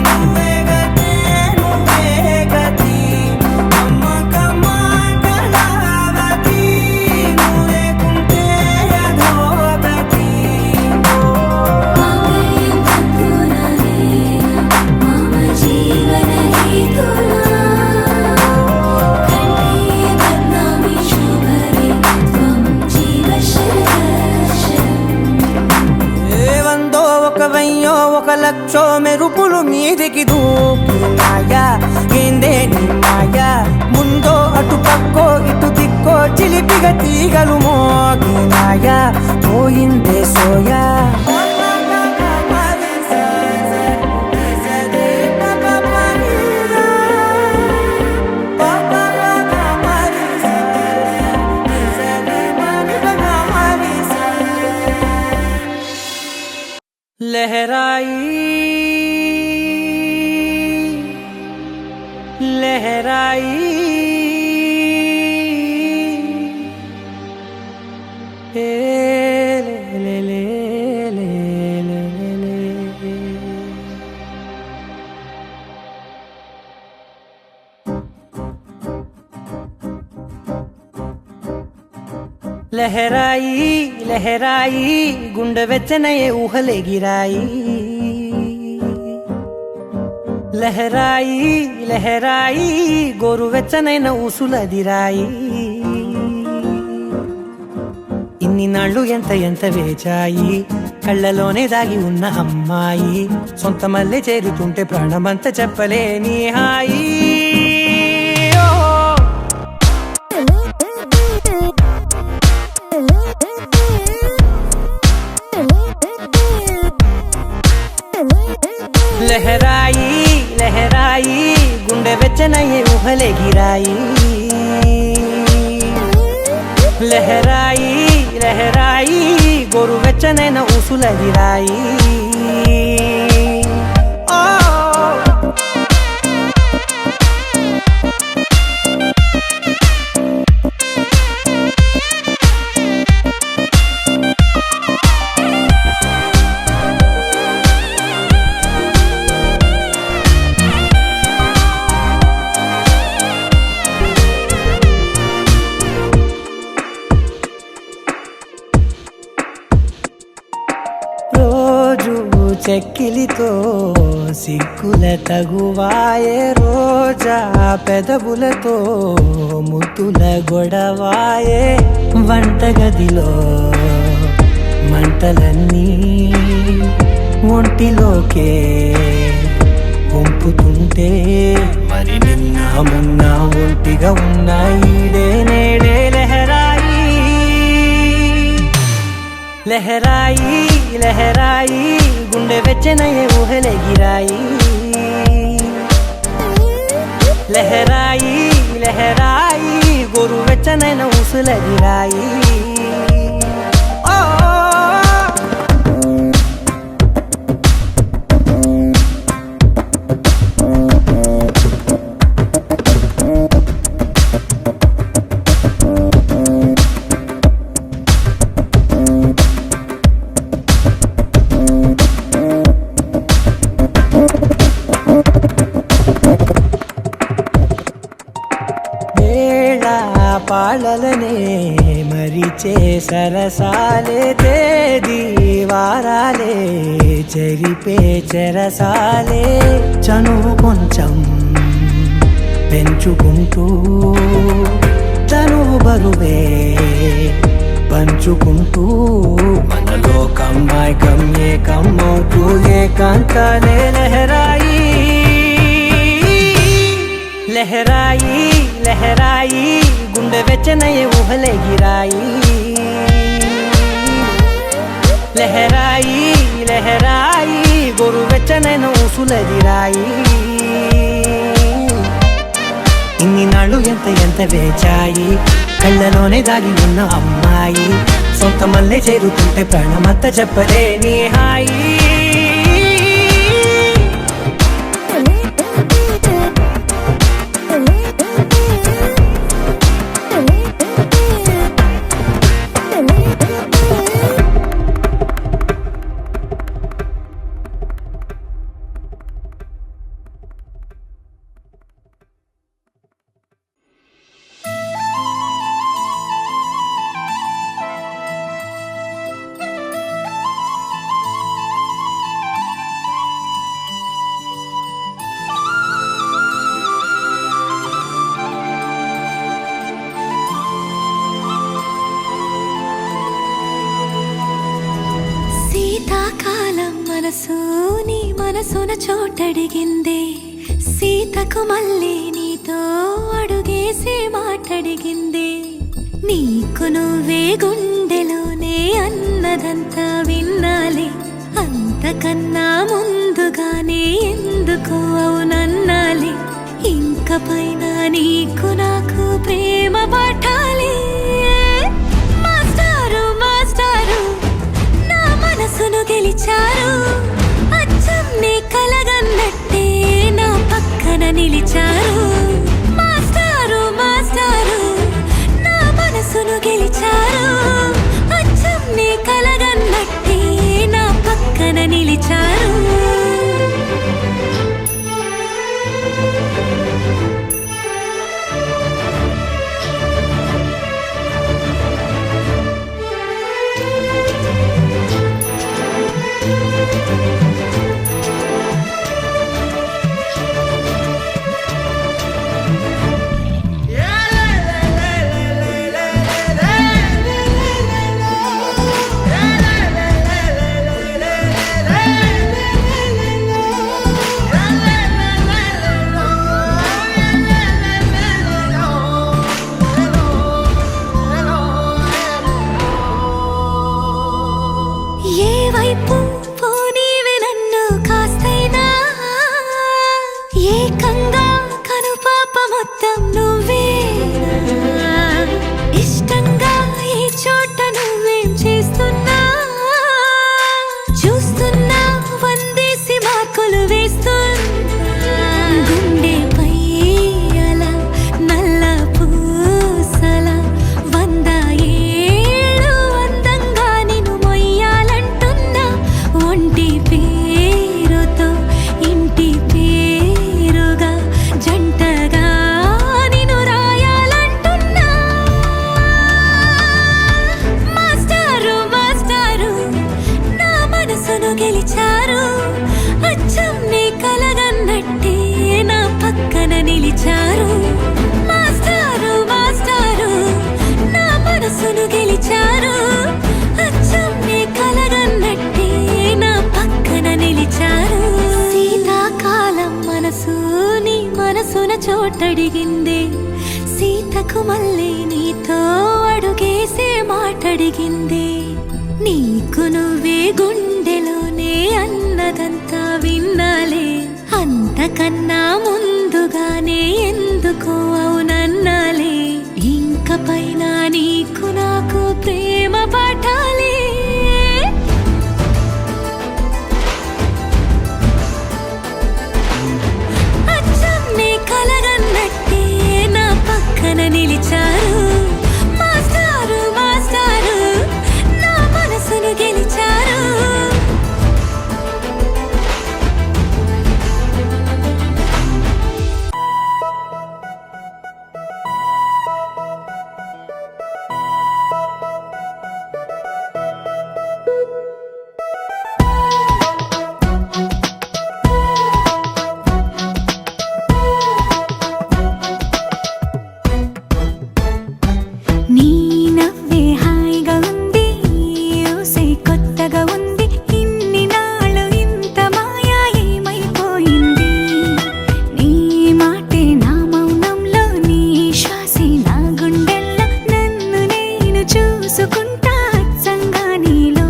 నువ్వే గతే నువ్వే గతి కమ్మ కమ్మ కళావతి నువ్వు లేకుంటే అధోగతి మాంగళ్యం తంతునా నేనా మమ జీవన హేతునా కంఠే బధ్నామి శుభగే త్వం జీవ శరదర్శనం వందో ఒక వెయ్యో ఒక లక్షో మెరుపులు మీదికి దూకినాయా ఏందే నీ మాయా ముందో అటు పక్కో ఇటు దిక్కో చిలిపిగ తీగలు మోగినాయా పోయిందే సోయా लहराई लहराई ए ले ले ले ले ले ले లహరాయి లహరాయి గుండె వెచ్చనయే ఊహలే గిరాయి లహరాయి లహరాయి గోరు వెచ్చనైన ఊసులదిరాయి ఇన్ని నాళ్ళు ఎంత ఎంత వేచాయి కళ్ళలోనే దాగి ఉన్న అమ్మాయి సొంత మల్లె చేరుతుంటే ప్రాణమంత చెప్పలేని హాయి లహరాయి లహరాయి గుండె వెచ్చనయ్యే ఊహలే గిరాయి లహరాయి లహరాయి గోరు వెచ్చనైన ఊసులదిరాయి చెక్కిలితో సిగ్గుల తగువాయే రోజా పెదవులతో ముద్దుల గొడవాయే వంటగదిలో మంటలన్నీ ఒంటిలోకే వంపుతుంటే మరి నిన్న మొన్న ఒంటిగా ఉన్న ఈడే నేడే లహరాయి లహరాయి లహరాయి గుండె వెచ్చనయ్యే ఊహలెగిరాయి లహరాయి లహరాయి గోరు వెచ్చనైన ఊసులెగిరాయి పాలలనే మరిచే సరసాలే తేదీ వారాలే చెరిపే చెరసాలే చనువు కొంచెం పెంచుకుంటూ తనువు బరువే పంచుకుంటూ మనలో కమ్మాయి కమ్మే కమ్మవుతూ ఏకాంతాలే లహరాయి లహరాయి లహరాయి గుండె వెచ్చనయ్యే ఊహలెగిరాయి లహరాయి లహరాయి గోరు వెచ్చనైన ఊసులెగిరాయి ఇన్ని నాళ్ళు ఎంత ఎంత వేచాయి కళ్ళలోనే దాగి ఉన్న అమ్మాయి సొంత మల్లె చేరుతుంటే ప్రాణమంతా చెప్పలేని హాయి శీతాకాలం మనసు నీ మనసున చోటడిగిందే సీతకు మళ్ళీ నీతో అడుగేసి మాటడిగిందే నీకు నువ్వే గుండెలోనే అన్నదంతా విన్నాలే అంతకన్నా ముందుగానే ఎందుకు అవునన్నాలే ఇంక పైన నీకు నాకు ప్రేమ పాఠాలే మాస్టారు మాస్టారు నా మనసును గెలిచారు అచ్చం నీ కలగన్నట్టే నా పక్కన నిలిచారు మాస్టారు మాస్టారు నా మనసును గెలిచారు అచ్చం నీ కలగన్నట్టే నా పక్కన నిలిచారు చోటడిగిందే సీతకు మళ్ళీ నీతో అడుగేసే మాటడిగిందే నీకు నువ్వే గుండెలోనే అన్నదంతా విన్నాలే, అంతకన్నా ముందుగానే ఎందుకో అవునన్నాలే, ఇంక పైన నీకు నాకు ప్రేమ పాఠాలే. అచ్చం నే కలగన్నట్టే నా పక్కన నిలిచారు, మాస్టారు మాస్టారు నా మనసును గెలిచారు. నీ నవ్వే హాయిగా ఉంది, ఊసే కొత్తగా ఉంది, ఇన్ని నాళ్ళు ఇంత మాయా ఏమైపోయింది. నీ మాటే నా మౌనంలో, నీ శ్వాసే నా గుండెల్లో, నన్ను నేను చూసుకుంటా అచ్చంగా నీలో.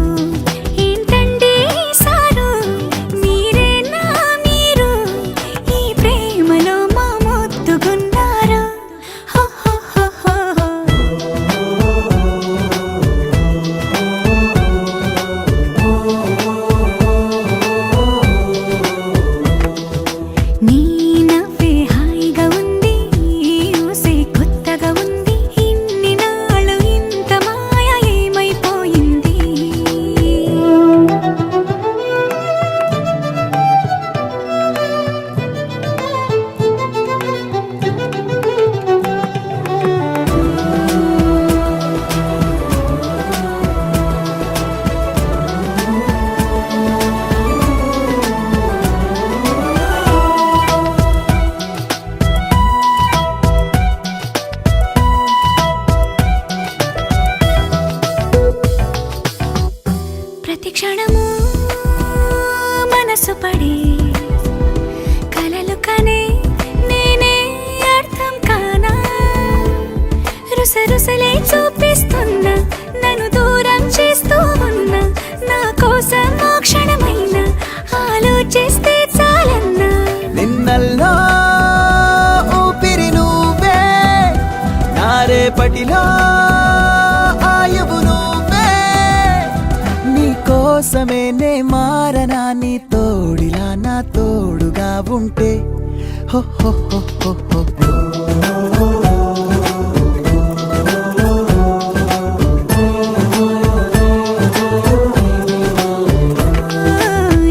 ఏంటండి సారు మీరేనా మీరు, ఈ ప్రేమలో మా మొత్తుకున్నారు. హో హో హో హో హో. నీ నవ్వే హాయిగా ఉంది, ఊసే కొత్తగా ఉంది, ఇన్ని నాళ్ళు ఇంత మాయ ఏమైపోయింది. ప్రతి క్షణము మనసు పడే కలలు కనే నేనే అర్థం కానా, రుసరుసలే చూపిస్తున్నా, నన్ను దూరం చేస్తూ ఉన్నా, నా కోసం ఆ క్షణమైన ఆలోచిస్తే చాలన్నా. నిన్నల్లో ఊపిరి నువ్వే, నా రేపటిలో ఆయువు నువ్వే, నీ కోసమే నే మారనా, నీ తోడిలా నా తోడుగా ఉంటే. హో హో హో హో హో.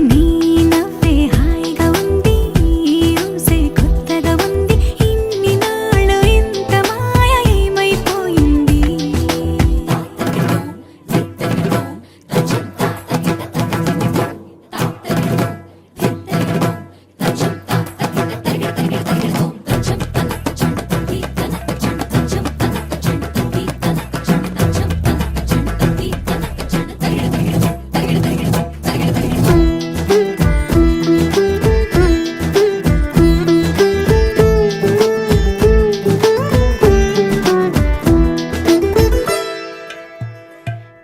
నీ నవ్వే హాయిగా ఉంది, ఊసే కొత్తగా ఉంది, ఇన్ని నాళ్ళు ఇంత మాయ ఏమైపోయింది.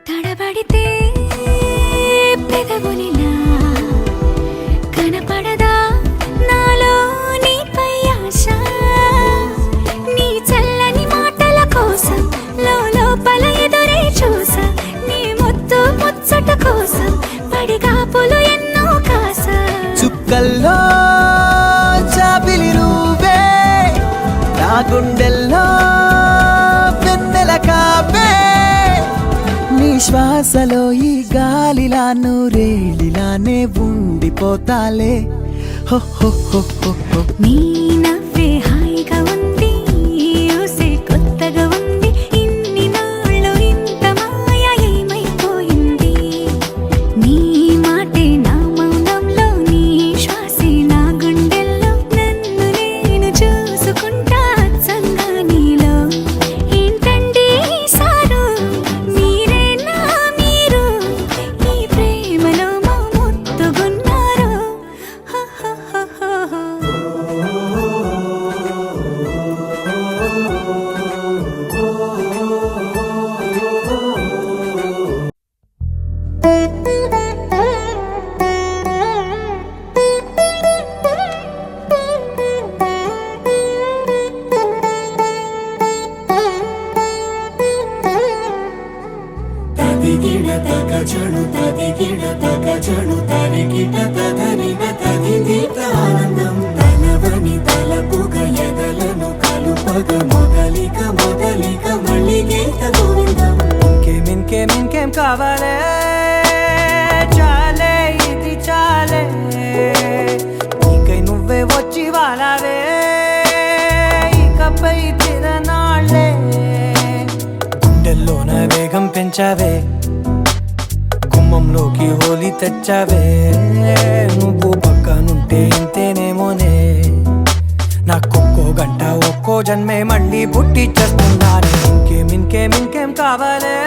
తడబడితే పెదవులిలా కనపడదా నాలో నీపై ఆశ, నీ చల్లని మాటల కోసం లోపల ఎదురే చూసా, నీ ముద్దు ముచ్చట కోసం పడిగాపులు ఎన్నో కాసా. చుక్కల్లో చాపిలి నువ్వే, నా గుండెల్లో వెన్నెల కాపే, నీ శ్వాసలో ఈ గాలిలా నూరేలిలానే ఉండిపోతాలే. హో హో హో హో హో. నీ నవ్వే హాయిగా ఉంది, ఊసే కొత్తగా ఉంది, ఇన్ని నాళ్ళు ఇంత మాయ ఏమైపోయింది. నీ మాటే నా మౌనంలో, నీ శ్వాసే నా గుండెల్లో, నన్ను నేను చూసుకుంటా అచ్చంగా నీలో. ఏంటండి సారు మీరేనా మీరు, ఈ ప్రేమలో మా మొత్తుకున్నారు. హో హో హో హో హో. తదిగిడ తగ చణు తదిగిడ తగ చణు తరిగిట తదరిన తదిదీత ఆనందం తలవని తలపుగ ఎదలను కలుపగ మొదలిక మొదలిక మళ్ళీ గీత గోవిందం ఇంకేం కావాలే చాలే ఇది చాలే నీకై నువ్వే వచ్చి వాలావే ఇకపై తిరనాళ్ళే గుండెల్లోన వేగం పెంచావే గుమ్మంలోకి హోలీ తెచ్చావే నువ్వు పక్కనుంటే ఇంతేనేమోనే నాకొక్కో గంట ఒక్కో జన్మే మళ్ళీ పుట్టి చేస్తున్నాను ఇంకేం కావాలే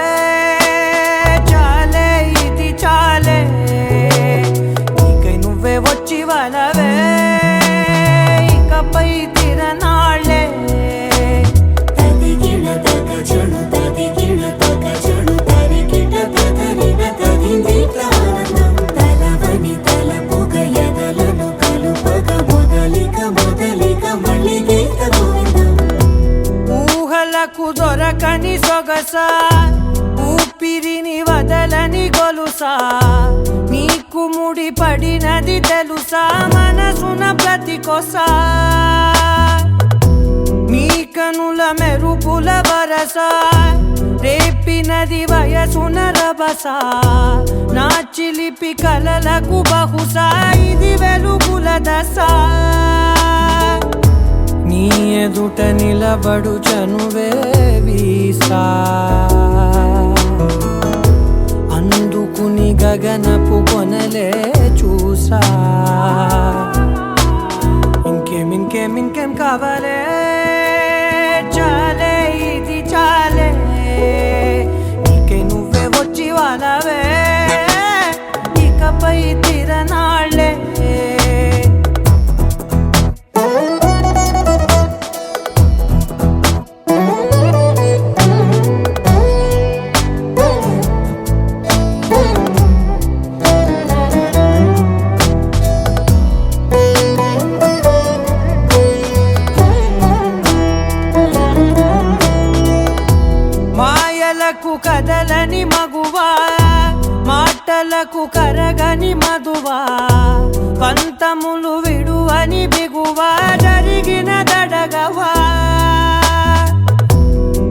చాలే ఇది చాలే నీకై నువ్వే వచ్చి వాళ్ళవే ఇకపై తిరనాళ్ళే తదిగిడ తగ చణు తదిగిడ తగ చణు తరిగిట తదరిన తదిదీత ఆనందం తలవని తలపుగ ఎదలను కలుపగ మొదలిక మొదలిక మళ్ళీ గీత గోవిందం ఊహలకు దొరకని సొగసా ఊపిరిని వదలని గొలుసా నీకు ముడి పడినది తెలుసా మనసున ప్రతి కొసా నీ కనుల మెరుపుల వరస రేపినది వయసున రభస నా చిలిపి కలలకు బహుశా ఇది వెలుగుల దశ నీ ఎదుట నిలబడు చనువే వీసా అందుకుని గగనపు కొనలే చూసా ఇంకేం కావాలే చాలే ఇది చాలే నీకై నువ్వే వచ్చి వాళ్ళవే ఇకపై తిరనాళ్ళే మాయలకు కదలని మగువా మాటలకు కరగని మధువా పంతములు విడువని బిగువా జరిగిన దడగవా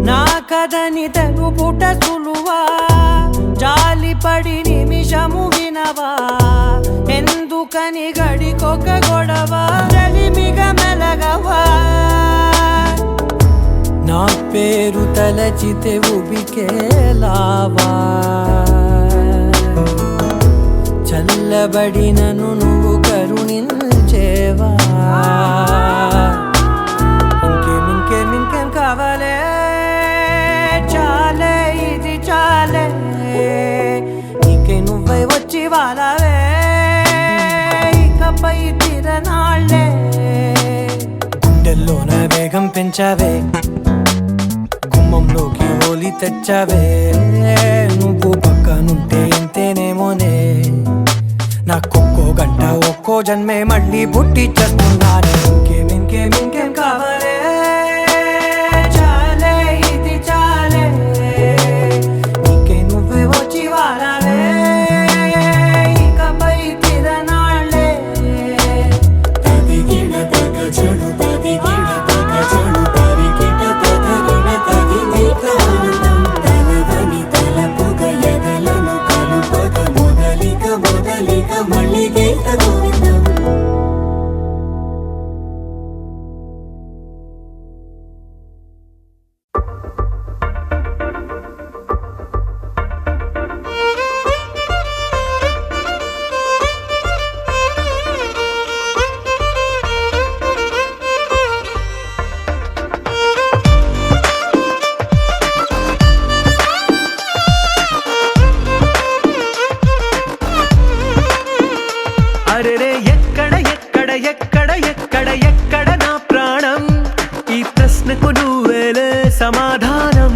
నా కథని తెలుపుట సులువా జాలిపడి నిమిషము వినవా ఎందుకని గడికొక గొడవ రలిమిగ మెలగవా నా పేరు తలచితే ఉబికేలావా చల్లబడినను నువ్వు కరుణించేవా ఇంకేం కావాలే చాలే ఇది చాలే నీకై నువ్వై వచ్చి వాళ్ళవే ఇకపై తిరనాళ్ళే గుండెల్లోన వేగం పెంచావే గుమ్మంలోకి హోలీ తెచ్చావే నువ్వు పక్కనుంటే ఇంతేనేమోనే నాకొక్కో గంట ఒక్కో జన్మే మళ్ళీ పుట్టి చేస్తున్నాను ఇంకేం కావాలే చాలే ఇది చాలే నీకై నువ్వే వచ్చి వాళ్ళవే ఇకపై తిరనాళ్ళే తదిగిడ తగ చణు తదిగిడ తగ చణు తరిగిట తదరిన తదిదీత ఆనందం తలవని తలపుగ ఎదలను కలుపగ మొదలిక మొదలిక మళ్ళీ గీత గోవిందం అరెరే ఎక్కడ ఎక్కడ ఎక్కడ ఎక్కడ ఎక్కడ నా ప్రాణం ఈ ప్రశ్నకు నువ్వేలే సమాధానం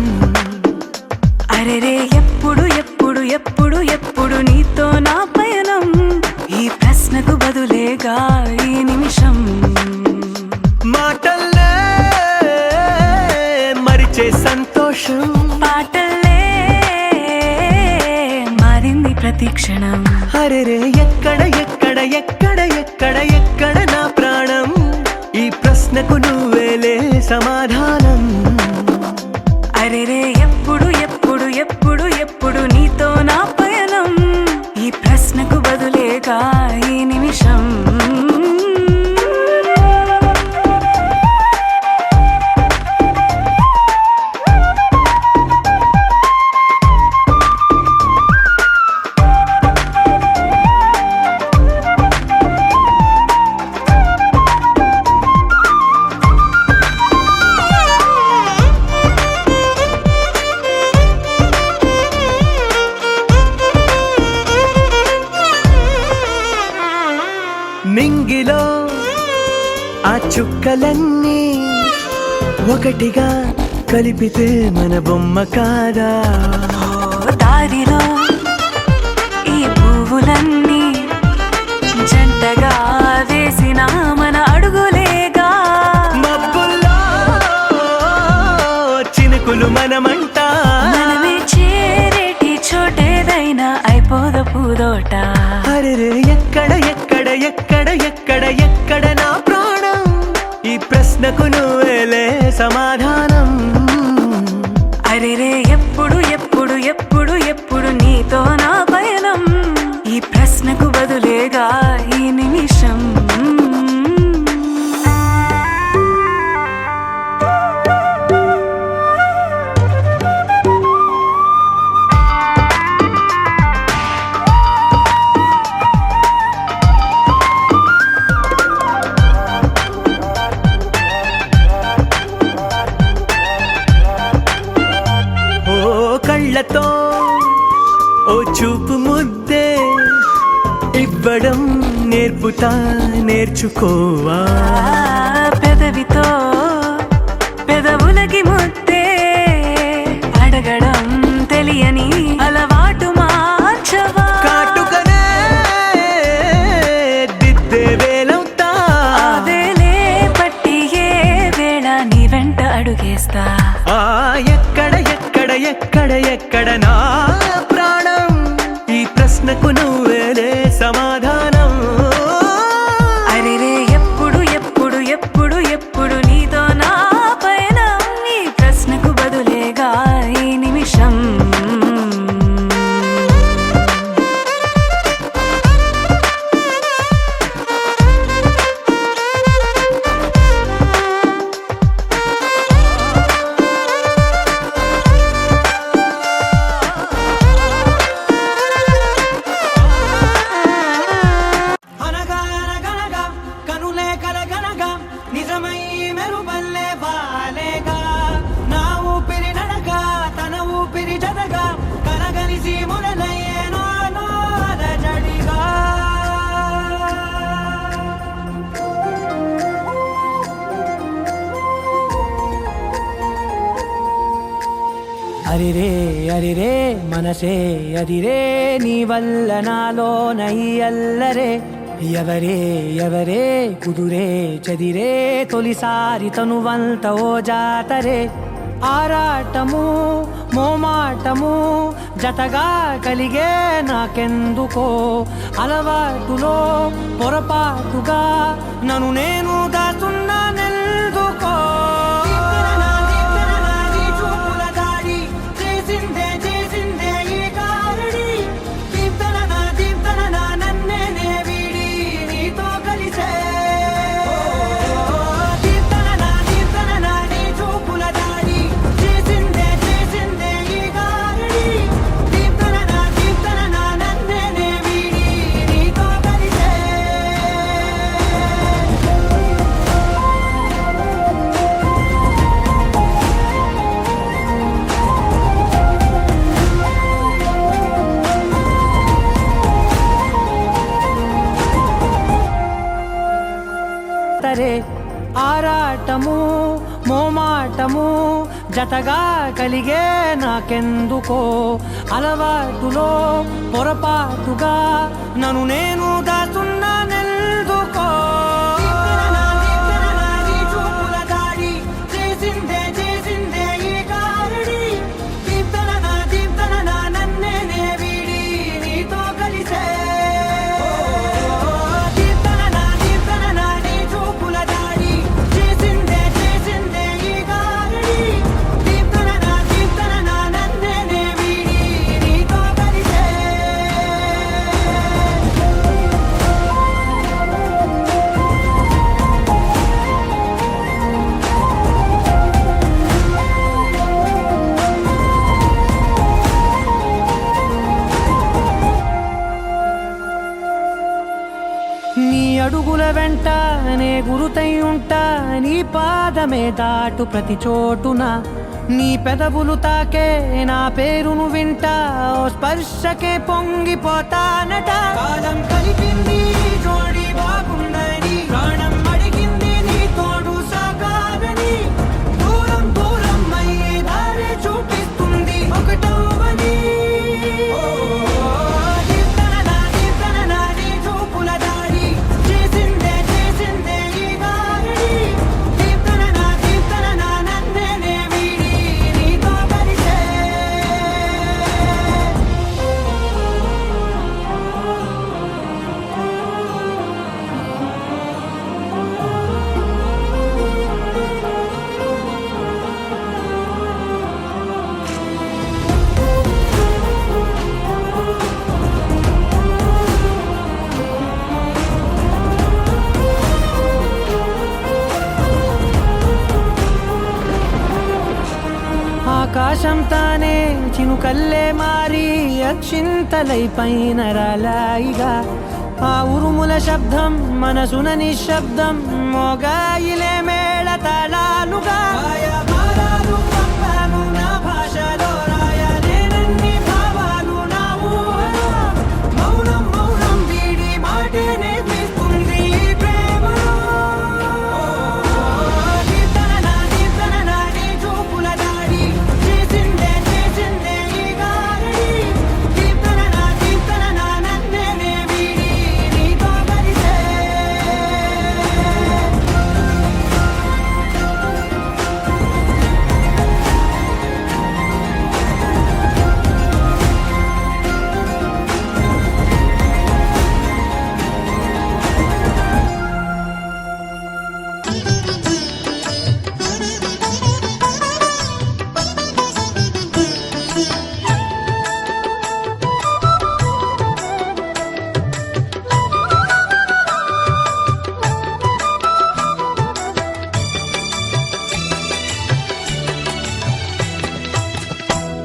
అరెరే ఎప్పుడు ఎప్పుడు ఎప్పుడు ఎప్పుడు నీతో నా పయనం ఈ ప్రశ్నకు బదులేగా ఈ నిమిషం మాటల్లే మరిచే సంతోషం పాటలే ప్రతి క్షణం. అరెరే ఎక్కడ ఎక్కడ ఎక్కడ ఎక్కడ ఎక్కడ నా ప్రాణం, ఈ ప్రశ్నకు నువ్వేలే సమాధానం. అరెరే ఎప్పుడు ఎప్పుడు ఎప్పుడు ఎప్పుడు నీతో నా పయనం, ఈ ప్రశ్నకు బదులేగా ఈ నిమిషం. నింగిలో ఆ చుక్కలన్నీ ఒకటిగా కలిపితే మన బొమ్మ కాదా. దారిలో ఈ పువ్వులన్నీ జంటగా వేసిన మన అడుగులేగా. మబ్బుల్లో చినుకులు మనమంట, మనమే చేరేటి చోటేదైనా అయిపోద పూదోట. అరెరే ఎక్కడ ఎక్కడ ఎక్కడ ఎక్కడ ఎక్కడ నా ప్రాణం, ఈ ప్రశ్నకు నువ్వేలే సమాధానం. అరెరే ఎప్పుడు ఎప్పుడు ఎప్పుడు ఎప్పుడు నీతో నా పయనం, ఈ ప్రశ్నకు బదులేగా ఈ నిమిషం. కళ్ళతో ఓ చూపు ముద్దే ఇవ్వడం నేర్పుతా, నేర్చుకోవా. పెదవితో పెదవులకి ముద్దే అడగడం తెలియని అలవాటు మార్చవా. కాటుకనే దిద్దే వేలవుతా, అదేలే పట్టి ఏ వేళ నీ వెంట అడుగేస్తా. ఎక్కడ ఎక్కడ ఎక్కడ ఎక్కడ నా ప్రాణం, ఈ ప్రశ్నకు నువ్వేలే సమాధానం. అరెరే ఎప్పుడు ఎప్పుడు ఎప్పుడు ఎప్పుడు నీతో నా పయనం, ఈ ప్రశ్నకు బదులేగా ఈ నిమిషం. అనగా అనగనగా కనులే కలగనగా నిజమై మెరుపల్లే వాలేగా, నా ఊపిరి నడక తన ఊపిరి జతగా కలగలిసి మొదలయ్యేనో అలజడిగా. అరిరే అరిరే మనసే అదిరే, నీ వల్ల నాలో నై అల్లరే. ఎవరే ఎవరే కుదురే చదిరే, తొలిసారి తనువంత ఓ జాతరే. ఆరాటము మోమాటము జతగా కలిగే నాకెందుకో, అలవాటులో పొరపాటుగా నన్ను నేను దాస్తున్నా నెల్దుకో. ఆరాటము మోమాటము జతగా కలిగే నాకెందుకో, అలవాటులో పొరపాటుగా నన్ను నేను దాస్తున్నా నెల్దుకో. నన్నే వీడి నీతో అడుగుల వెంట నే గురుతై ఉంటా, నీ పాదమే దాటు ప్రతి చోటున, నీ పెదవులు తాకే నా పేరును వింటా, ఓ స్పర్శకే పొంగిపోతానట. కాలం కలిపింది జోడి బాగుందని, ప్రాణం అడిగింది నీ తోడు సాగాలని, దూరం దూరం అయ్యే దారి చూపిస్తుంది ఒకటవని. ఆకాశం తానే చినుకల్లే మారి అక్షింతలై పైన రాలాయిగా, ఆ ఉరుముల శబ్దం మనసున నిశ్శబ్దం మోగాయిలే మేళ తాళాలుగా. భారాలు పంపాను నా భాషలో, రాయలేనన్ని భావాలు నా ఊహలో, మౌనం మౌనం వీడి మాటే నేర్పిస్తుంది ప్రేమలో.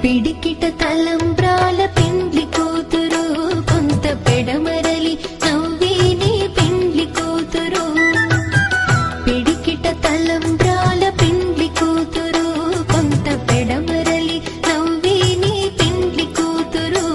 పిడికిట తలంబ్రాల పెండ్లి కూతురు, కొంత పెడమరలి నవ్విని పెండ్లి కూతురు. పిడికిట తలంబ్రాల పెండ్లి కూతురు, కొంత పెడమరలి నవ్విని పెండ్లి కూతురు.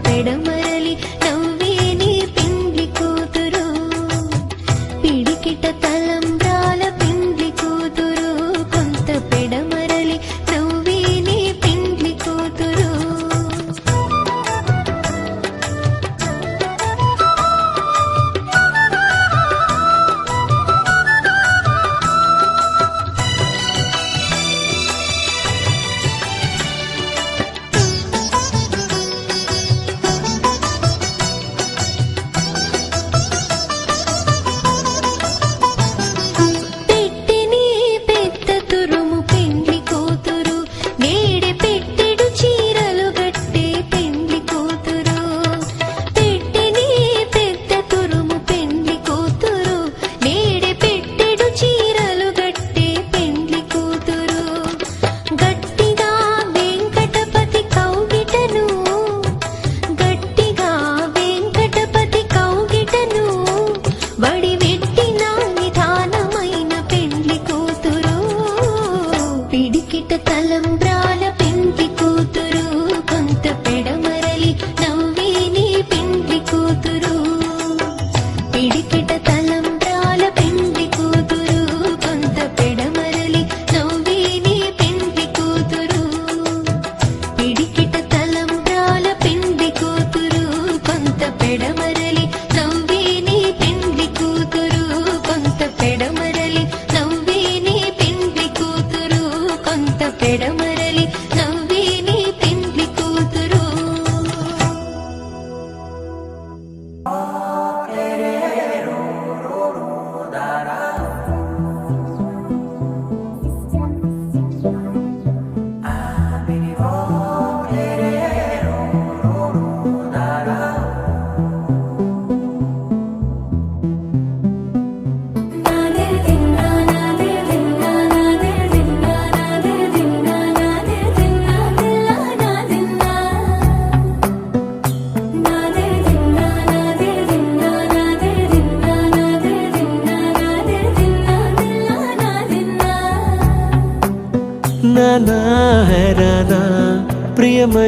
పెడమరలి నవ్వేని పెండ్లి కూతురు పిడి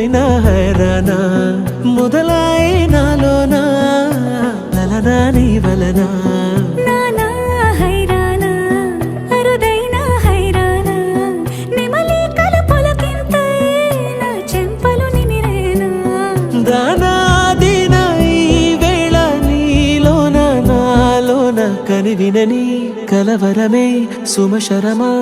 అరుదైన హైరానా మొదలాయే నాలోనా లలనా నీ వలనా నానా హైరానా అరుదైన హైరానా నెమలి కలుపులకింతై నా చెంపలు నిమిరేనా దానాదిన ఈ వేళ నీలోన నాలోన కనివినని కలవరమే సుమశరమా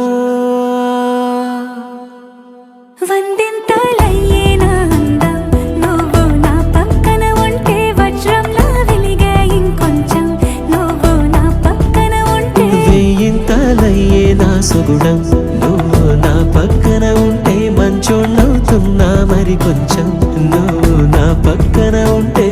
వందింతలయ్యే నా అందం నువ్వు నా పక్కన ఉంటే వజ్రంలా వెలిగే ఇంకొంచెం నువ్వు నా పక్కన ఉంటే వేయింతలయ్యే నా సుగుణం నువ్వు నా పక్కన ఉంటే మంచోణ్ణవుతున్నా మరి కొంచెం నువ్వు నా పక్కన ఉంటే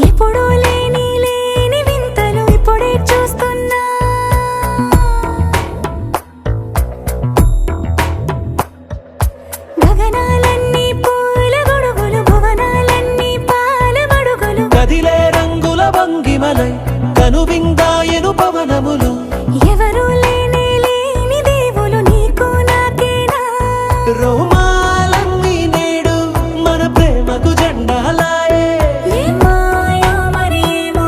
ఎప్పుడూ లేని లేని వింతలు ఇప్పుడే చూస్తున్నా గగనాలన్నీ పూల గొడుగులు భువనాలన్నీ పాల మడుగులు కదిలే రంగుల భంగిమలై కనువిందాయను పవనములు ఎవరు లేని లేని దేవులు నీకు నాకేనా రోమాలన్నీ నేడు మన ప్రేమకు జెండాలాయే ఏ మాయో మరేమో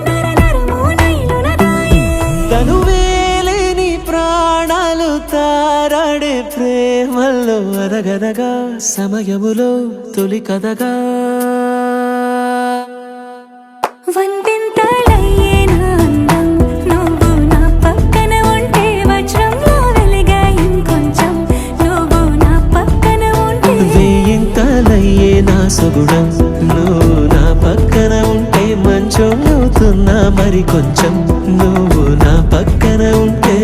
నరనరమో నైలున దాయే తనువేలేని ప్రాణాలు తారాడే ప్రేమల్లో అరగనగా సమయములో తొలి కథగా వందింతలయ్యే నా అందం నువ్వు నా పక్కన ఉంటే వజ్రంలా వెలిగే ఇంకొంచెం నువ్వు నా పక్కన ఉంటే వేయింతలయ్యే నా సుగుణం నువ్వు నా పక్కన ఉంటే మంచోణ్ణవుతున్నా మరి కొంచెం నువ్వు నా పక్కన ఉంటే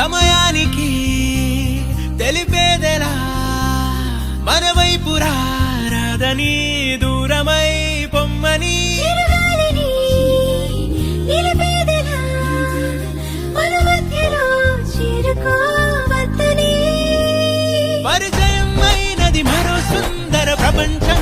సమయానికి తెలిపేదెలా మన వైపు రాదని దూరమై పొమ్మని చిరుగాలిని నిలిపేదెలా మన మధ్యలో చేరుకోవద్దని పరిచయం అయినది మరో సుందర ప్రపంచం